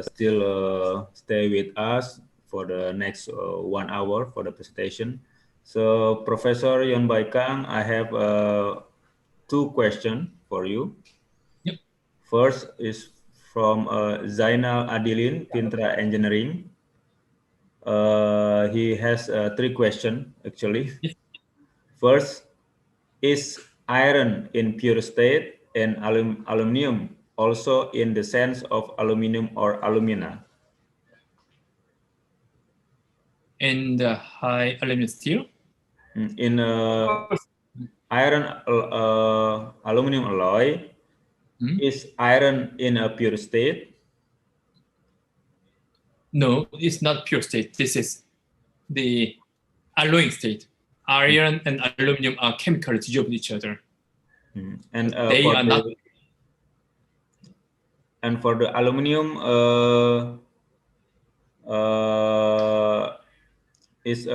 still stay with us for the next 1 hour for the presentation. So Professor Yun Bai Kang, I have 2 questions for you. Yep. First is from Zainal Adilin, Pintra Engineering. He has 3 questions actually. Yes. First, is iron in pure state and aluminum also in the sense of aluminum or alumina? In the high aluminum steel? In iron aluminum alloy, is iron in a pure state? No, it's not pure state. This is the alloying state. Iron and aluminum are chemically dissolved with each other. And they are not. And for the aluminum, is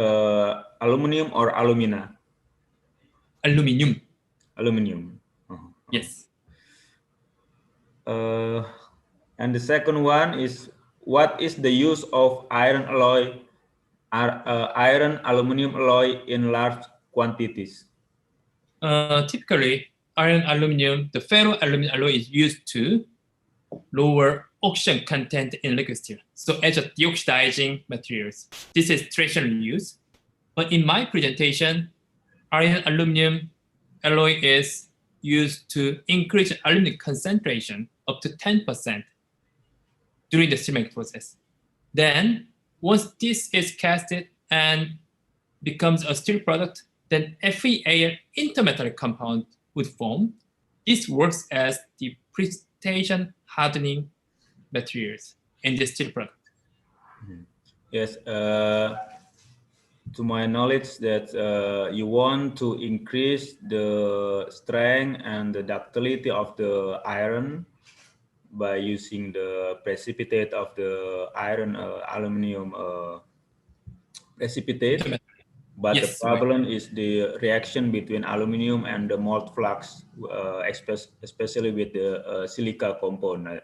aluminum or alumina? Aluminium. Aluminium. Yes. And the second one is, what is the use of iron aluminum alloy in large quantities? Typically, iron aluminum, the ferroaluminum alloy is used to lower oxygen content in liquid steel. So as a deoxidizing materials, this is traditionally used. But in my presentation, iron aluminum alloy is used to increase aluminum concentration up to 10% during the steelmaking process. Then, once this is casted and becomes a steel product, then FeAl intermetallic compound would form. This works as the precipitation hardening materials in the steel product. Yes, to my knowledge that you want to increase the strength and the ductility of the iron by using the precipitate of the iron aluminum precipitate. But Yes, the problem is the reaction between aluminum and the melt flux, especially with the silica component.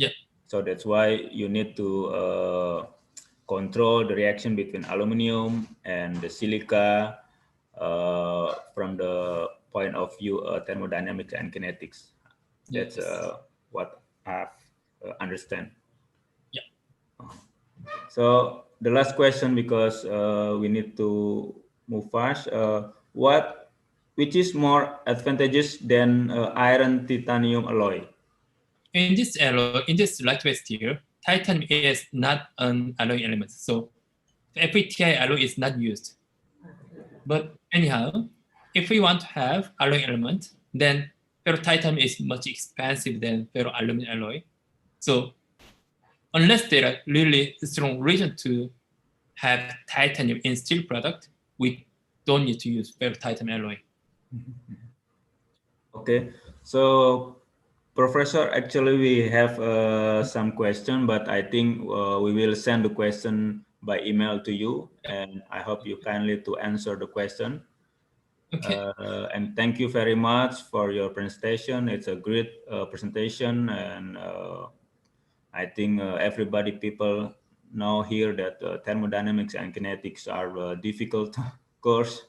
Yeah. So that's why you need to control the reaction between aluminum and the silica from the point of view thermodynamics and kinetics. That's what I understand. Yeah. So the last question, because we need to move fast. Which is more advantageous than iron titanium alloy? In this alloy, in this lightweight steel, titanium is not an alloy element. So FeTi alloy is not used. But anyhow, if we want to have alloy element, then ferrotitanium is much expensive than ferroaluminum alloy. So unless there are really strong reason to have titanium in steel product, we don't need to use ferrotitanium alloy. Okay, so Professor, actually we have some question, but I think we will send the question by email to you, and I hope you kindly to answer the question. Okay. And thank you very much for your presentation. It's a great presentation, and I think people know here that thermodynamics and kinetics are difficult course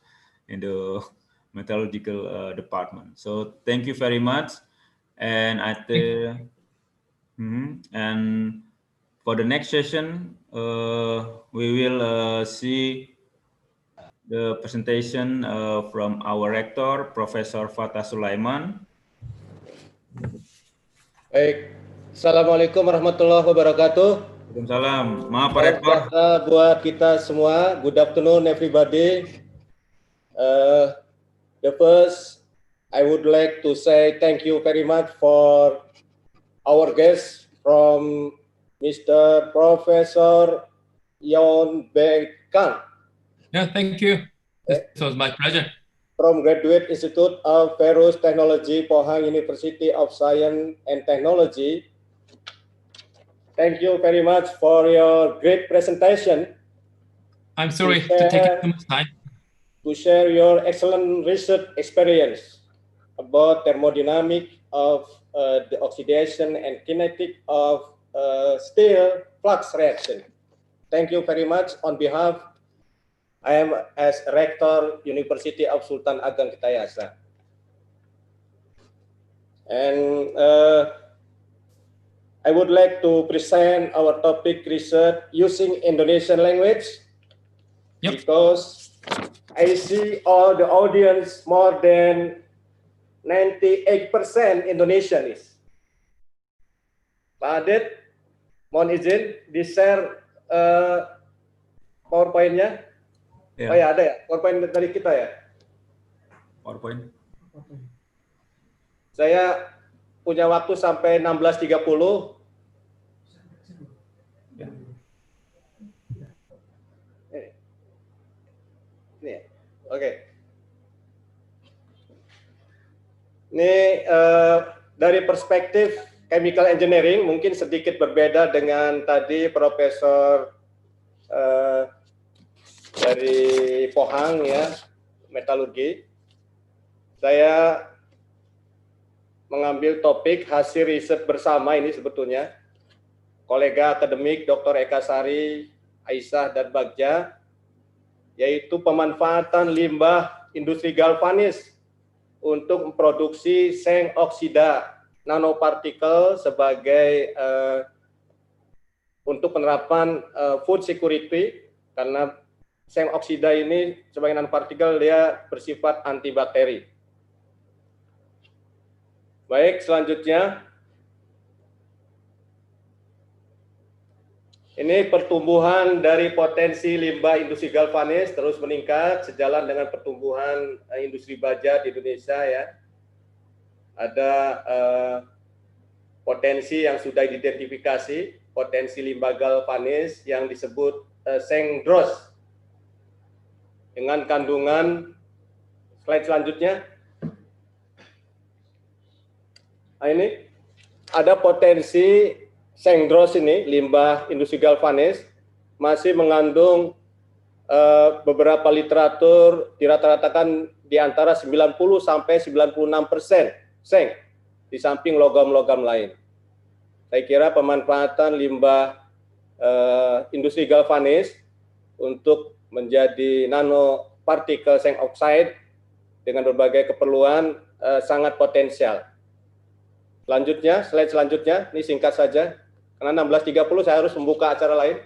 in the metallurgical department. So thank you very much, and and for the next session, we will see the presentation from our rector, Professor Fatah Sulaiman. Baik, Assalamualaikum warahmatullahi wabarakatuh. Waalaikumsalam. Maaf Pak Salam Rektor. sejahtera buat kita semua. Good afternoon, everybody. The first, I would like to say thank you very much for our guest from Mr. Professor Yon Kang. Yeah, thank you. This was my pleasure. From Graduate Institute of Ferrous Technology, Pohang University of Science and Technology. Thank you very much for your great presentation. I'm sorry to take too much time. To share your excellent research experience about thermodynamic of the oxidation and kinetic of steel flux reaction. Thank you very much. On behalf, I am as Rector University of Sultan Ageng Ketayasa. And I would like to present our topic research using Indonesian language. Yep. Because I see all the audience, more than 98% Indonesian is. Pak Adit, mohon izin di-share PowerPoint-nya. Yeah. Oh ya, ada ya, PowerPoint dari kita ya. PowerPoint. Saya punya waktu sampai 16.30. Yeah. Ini ya, oke. Ini dari perspektif chemical engineering mungkin sedikit berbeda dengan tadi Profesor dari Pohang ya, Metallurgy. Saya mengambil topik hasil riset bersama ini sebetulnya. Kolega akademik Dr. Eka Sari, Aisyah, dan Bagja, yaitu pemanfaatan limbah industri galvanis untuk memproduksi seng oksida nanopartikel sebagai untuk penerapan food security, karena seng oksida ini sebagai nanopartikel dia bersifat antibakteri. Baik, selanjutnya ini pertumbuhan dari potensi limbah industri galvanis terus meningkat sejalan dengan pertumbuhan industri baja di Indonesia ya. Ada potensi yang sudah diidentifikasi, potensi limbah galvanis yang disebut seng dross dengan kandungan, slide selanjutnya. Nah, ini ada potensi seng dross ini, limbah industri galvanis, masih mengandung beberapa literatur dirata-ratakan di antara 90 sampai 96% seng, di samping logam-logam lain. Saya kira pemanfaatan limbah industri galvanis untuk menjadi nanopartikel seng oxide dengan berbagai keperluan sangat potensial. Selanjutnya, slide selanjutnya, ini singkat saja. Karena 16.30 saya harus membuka acara lain.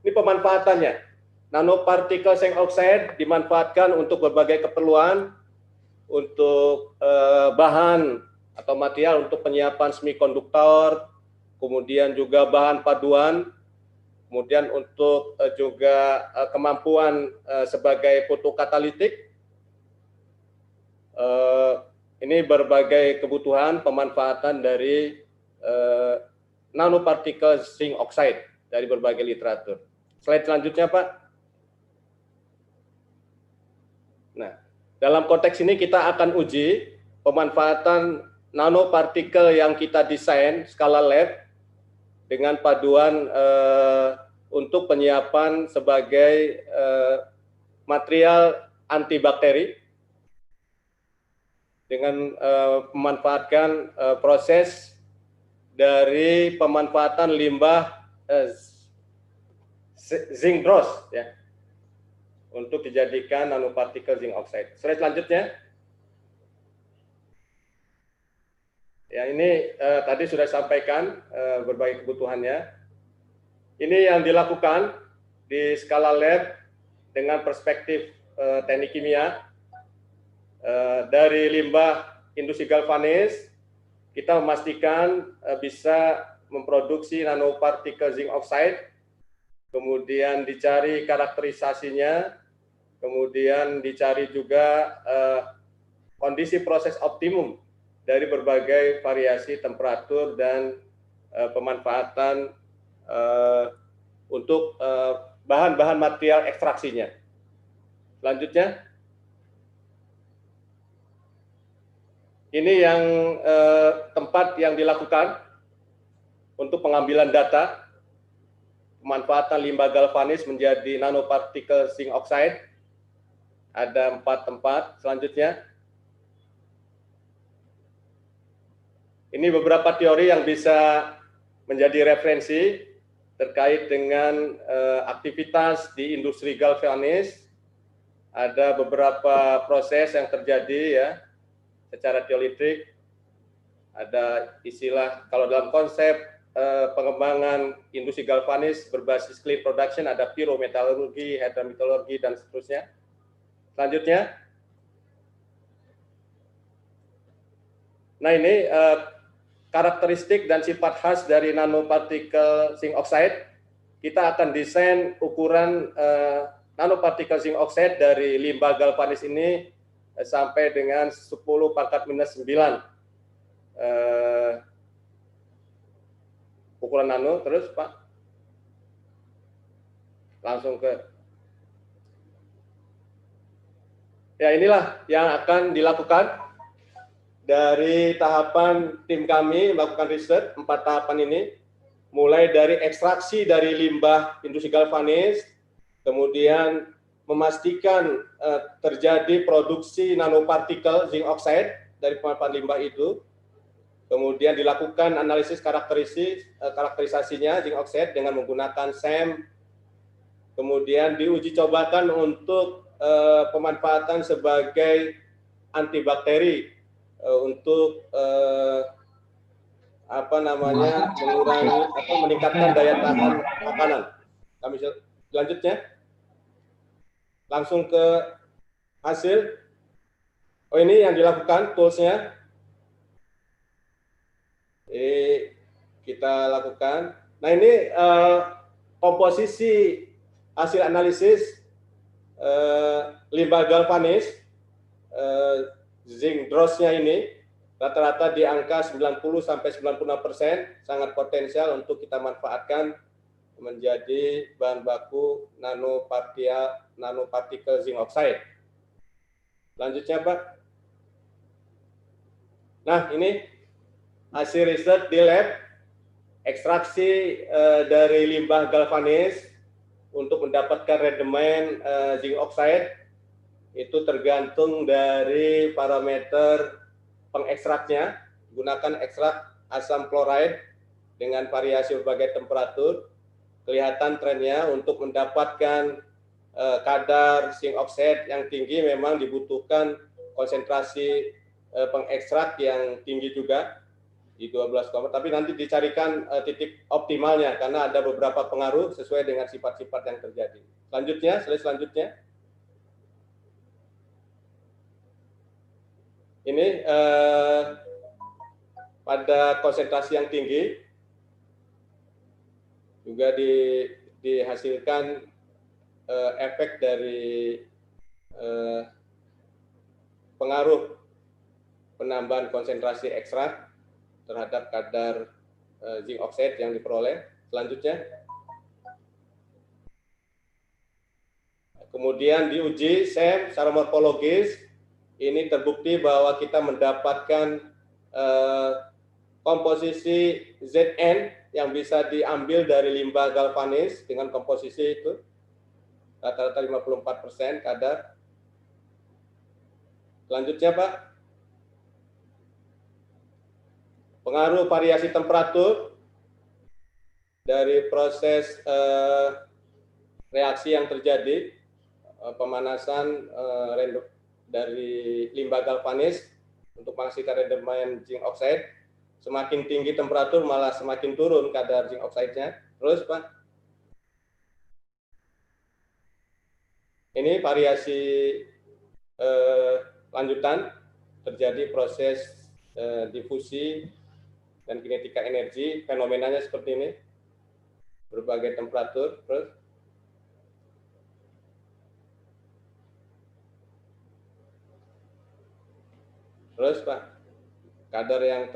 Ini pemanfaatannya. Nanopartikel seng oxide dimanfaatkan untuk berbagai keperluan, untuk bahan atau material untuk penyiapan semikonduktor, kemudian juga bahan paduan, kemudian untuk juga kemampuan sebagai fotokatalitik. Ini berbagai kebutuhan pemanfaatan dari nanopartikel zinc oxide dari berbagai literatur. Slide selanjutnya, Pak. Nah, dalam konteks ini kita akan uji pemanfaatan nanopartikel yang kita desain skala lab dengan paduan untuk penyiapan sebagai material antibakteri dengan memanfaatkan proses dari pemanfaatan limbah zinc dross ya untuk dijadikan nanopartikel zinc oxide. Slide selanjutnya. Ya, ini tadi sudah disampaikan berbagai kebutuhannya. Ini yang dilakukan di skala lab dengan perspektif teknik kimia dari limbah industri galvanis. Kita memastikan bisa memproduksi nanopartikel zinc oxide, kemudian dicari karakterisasinya, kemudian dicari juga kondisi proses optimum dari berbagai variasi temperatur dan pemanfaatan untuk bahan-bahan material ekstraksinya. Selanjutnya. Ini yang tempat yang dilakukan untuk pengambilan data, pemanfaatan limbah galvanis menjadi nanopartikel zinc oxide. Ada 4 tempat. Selanjutnya, ini beberapa teori yang bisa menjadi referensi terkait dengan aktivitas di industri galvanis. Ada beberapa proses yang terjadi ya. Secara teoretik, ada istilah, kalau dalam konsep pengembangan industri galvanis berbasis clean production, ada pyrometallurgy, hydrometallurgy, dan seterusnya. Selanjutnya, nah ini karakteristik dan sifat khas dari nanopartikel zinc oxide. Kita akan desain ukuran nanopartikel zinc oxide dari limbah galvanis ini sampai dengan 10⁻⁹ ukuran nano. Terus Pak, langsung ke ya, inilah yang akan dilakukan dari tahapan tim kami melakukan riset 4 tahapan ini, mulai dari ekstraksi dari limbah industri galvanis, kemudian memastikan terjadi produksi nanopartikel zinc oxide dari pemanfaatan limbah itu, kemudian dilakukan analisis karakterisasinya zinc oxide dengan menggunakan SEM, kemudian diuji cobakan untuk pemanfaatan sebagai antibakteri untuk mengurangi atau meningkatkan daya tahan makanan. Kami selanjutnya langsung ke hasil. Oh, ini yang dilakukan toolsnya. Kita lakukan. Nah, ini komposisi hasil analisis limbah galvanis zinc dross-nya ini rata-rata di angka 90–96%, sangat potensial untuk kita manfaatkan menjadi bahan baku nanopartikel zinc oxide. Selanjutnya, Pak. Nah, ini hasil riset di lab, ekstraksi dari limbah galvanis untuk mendapatkan redemen zinc oxide itu tergantung dari parameter pengekstraknya, gunakan ekstrak asam klorida dengan variasi berbagai temperatur. Kelihatan trennya untuk mendapatkan kadar zinc oxide yang tinggi memang dibutuhkan konsentrasi pengekstrak yang tinggi juga di 12, tapi nanti dicarikan titik optimalnya karena ada beberapa pengaruh sesuai dengan sifat-sifat yang terjadi. Selanjutnya, slide selanjutnya. Ini pada konsentrasi yang tinggi juga dihasilkan efek dari pengaruh penambahan konsentrasi ekstrak terhadap kadar zinc oxide yang diperoleh. Selanjutnya, kemudian diuji SEM secara morfologis. Ini terbukti bahwa kita mendapatkan komposisi Zn yang bisa diambil dari limbah galvanis dengan komposisi itu rata-rata 54% kadar. Selanjutnya, Pak, pengaruh variasi temperatur dari proses reaksi yang terjadi, pemanasan dari limbah galvanis untuk menghasilkan redemen zinc oxide. Semakin tinggi temperatur malah semakin turun kadar zinc oxide-nya. Terus, Pak, ini variasi lanjutan terjadi proses difusi dan kinetika energi. Fenomenanya seperti ini, berbagai temperatur. Terus, Pak, kadar yang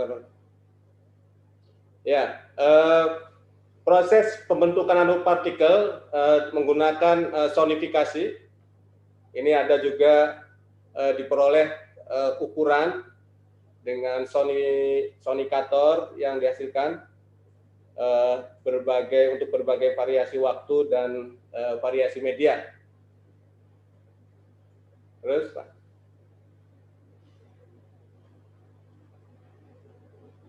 proses pembentukan nanopartikel menggunakan sonifikasi. Ini ada juga diperoleh ukuran dengan sonikator yang dihasilkan untuk berbagai variasi waktu dan variasi media. Terus, Pak,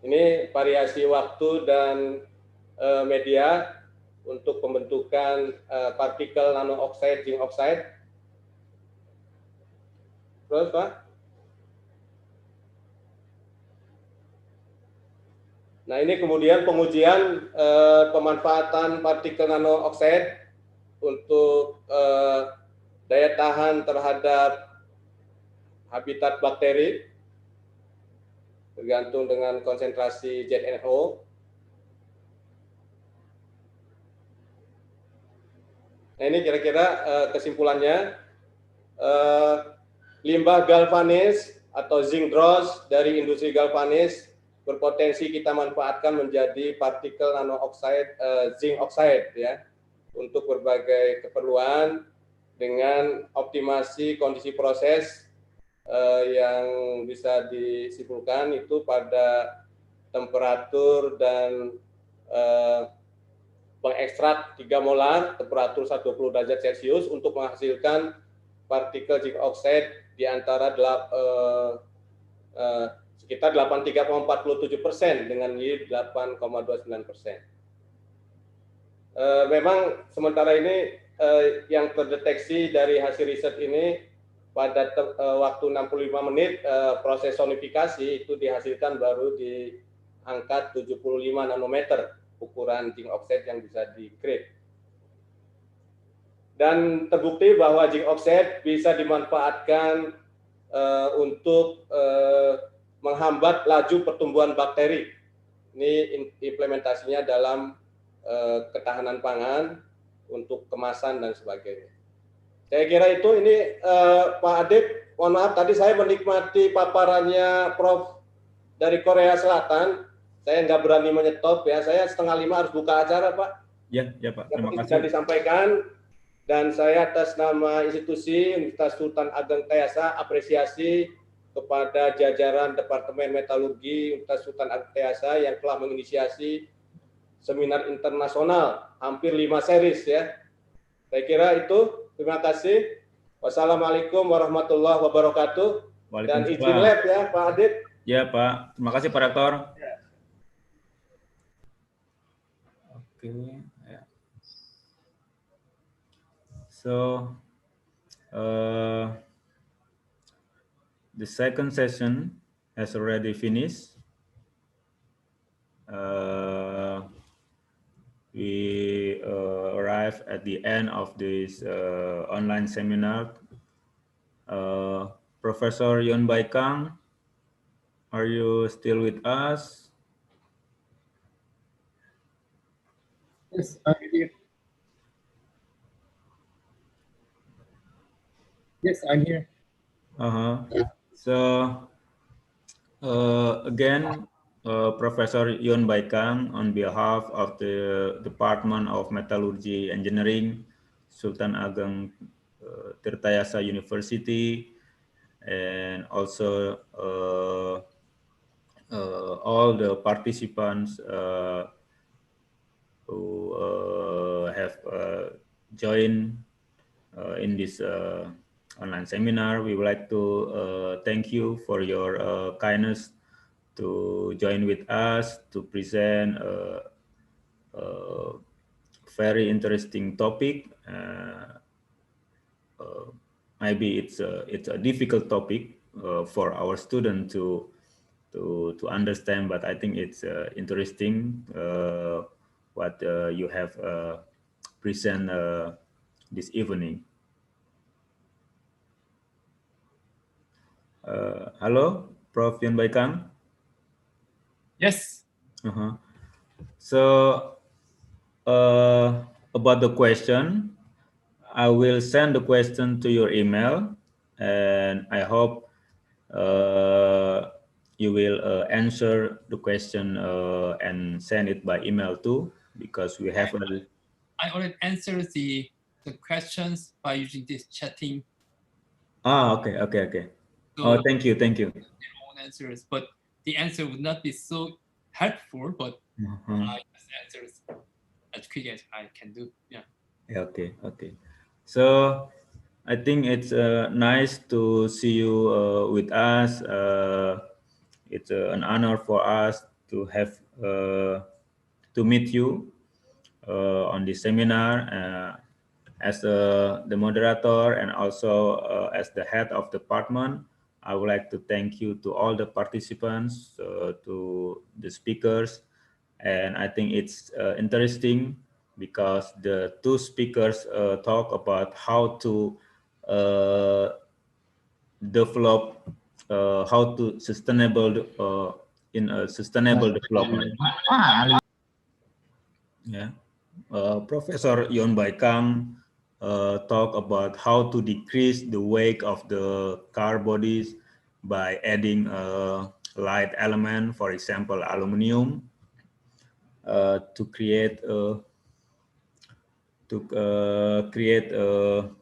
ini variasi waktu dan media untuk pembentukan partikel nano oxide, zinc oxide. Terus, Pak, nah ini kemudian pengujian pemanfaatan partikel nano oxide untuk daya tahan terhadap habitat bakteri tergantung dengan konsentrasi ZnO. Nah, ini kira-kira kesimpulannya, limbah galvanis atau zinc dross dari industri galvanis berpotensi kita manfaatkan menjadi partikel nano oxide, zinc oxide ya, untuk berbagai keperluan dengan optimasi kondisi proses yang bisa disimpulkan itu pada temperatur dan mengekstrak 3 molar, temperatur 120 derajat Celcius untuk menghasilkan partikel zinc oxide di antara sekitar 83,47% dengan yield 8,29%. Memang sementara ini yang terdeteksi dari hasil riset ini pada waktu 65 menit proses sonifikasi itu dihasilkan baru di angka 75 nanometer ukuran zinc oxide yang bisa di-grade. Dan terbukti bahwa zinc oxide bisa dimanfaatkan untuk menghambat laju pertumbuhan bakteri. Ini implementasinya dalam ketahanan pangan untuk kemasan dan sebagainya. Saya kira itu ini Pak Adib, mohon maaf tadi saya menikmati paparannya Prof dari Korea Selatan. Saya nggak berani menyetop ya. Saya 4:30 harus buka acara, Pak. Ya, ya Pak. Terima Seperti kasih. sudah disampaikan, dan saya atas nama institusi Universitas Sultan Ageng Tayasa apresiasi kepada jajaran Departemen Metallurgy Universitas Sultan Ageng Tayasa yang telah menginisiasi seminar internasional hampir 5 series ya. Saya kira itu. Terima kasih. Wassalamualaikum warahmatullahi wabarakatuh. Dan izin lab ya Pak Adib. Ya Pak. Terima kasih Pak Rektor. Ya. Oke. Ya. So, the second session has already finished. We arrived at the end of this online seminar. Professor Yon Baikang, are you still with us? Yes, I'm here. Yes, I'm here. So again, Professor Yon Baikang, on behalf of the Department of Metallurgy Engineering, Sultan Ageng Tirtayasa University, and also all the participants who have joined in this online seminar. We would like to thank you for your kindness to join with us to present a very interesting topic. Maybe it's a difficult topic for our student to understand, but I think it's interesting what you have present this evening. Hello, Prof. Yon Baikang. Yes. So about the question, I will send the question to your email, and I hope you will answer the question and send it by email too, because we have I already answered the questions by using this chatting. Okay. So thank you. Their own answers, but the answer would not be so helpful, but I just answer as quick as I can do. Yeah. Okay. So I think it's nice to see you with us. It's an honor for us to have to meet you on this seminar as the moderator and also as the head of the department. I would like to thank you to all the participants, to the speakers, and I think it's interesting because the two speakers talk about how to develop, how to sustainable in a sustainable development. Yeah, Professor Yon Baikang talk about how to decrease the weight of the car bodies by adding a light element, for example, aluminum, to create a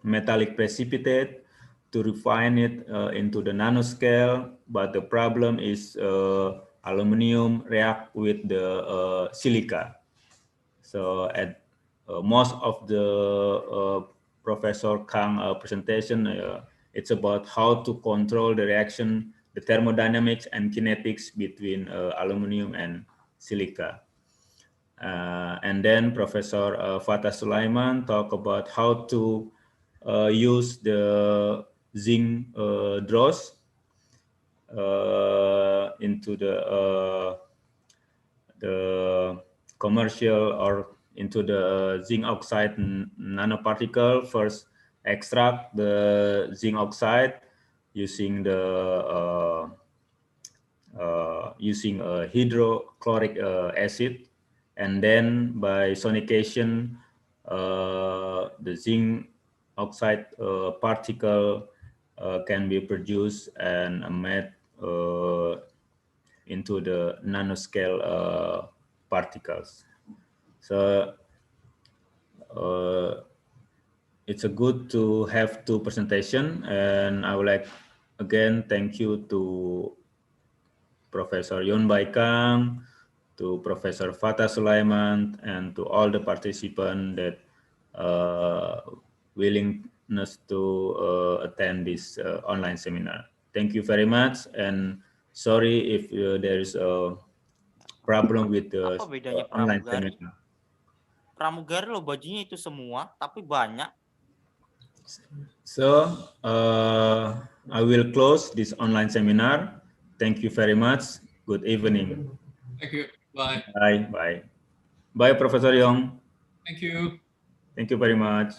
metallic precipitate to refine it into the nanoscale, but the problem is aluminum react with the silica. So at most of the Professor Kang presentation, it's about how to control the reaction, the thermodynamics and kinetics between aluminum and silica. And then Professor Fatah Sulaiman talk about how to use the zinc dross into the commercial or into the zinc oxide nanoparticle. First, extract the zinc oxide using the using hydrochloric acid, and then by sonication, the zinc oxide particle can be produced and made into the nanoscale particles. So it's a good to have two presentation, and I would like again thank you to Professor Yun Baikang, to Professor Fatah Sulaiman, and to all the participants that willingness to attend this online seminar. Thank you very much, and sorry if there is a problem with the Apa bedanya online pramugari? seminar. Pramugari lo bajunya itu semua, tapi banyak. So I will close this online seminar. Thank you very much. Good evening. Thank you. Bye. Bye. Bye. Bye, Professor Yong. Thank you. Thank you very much.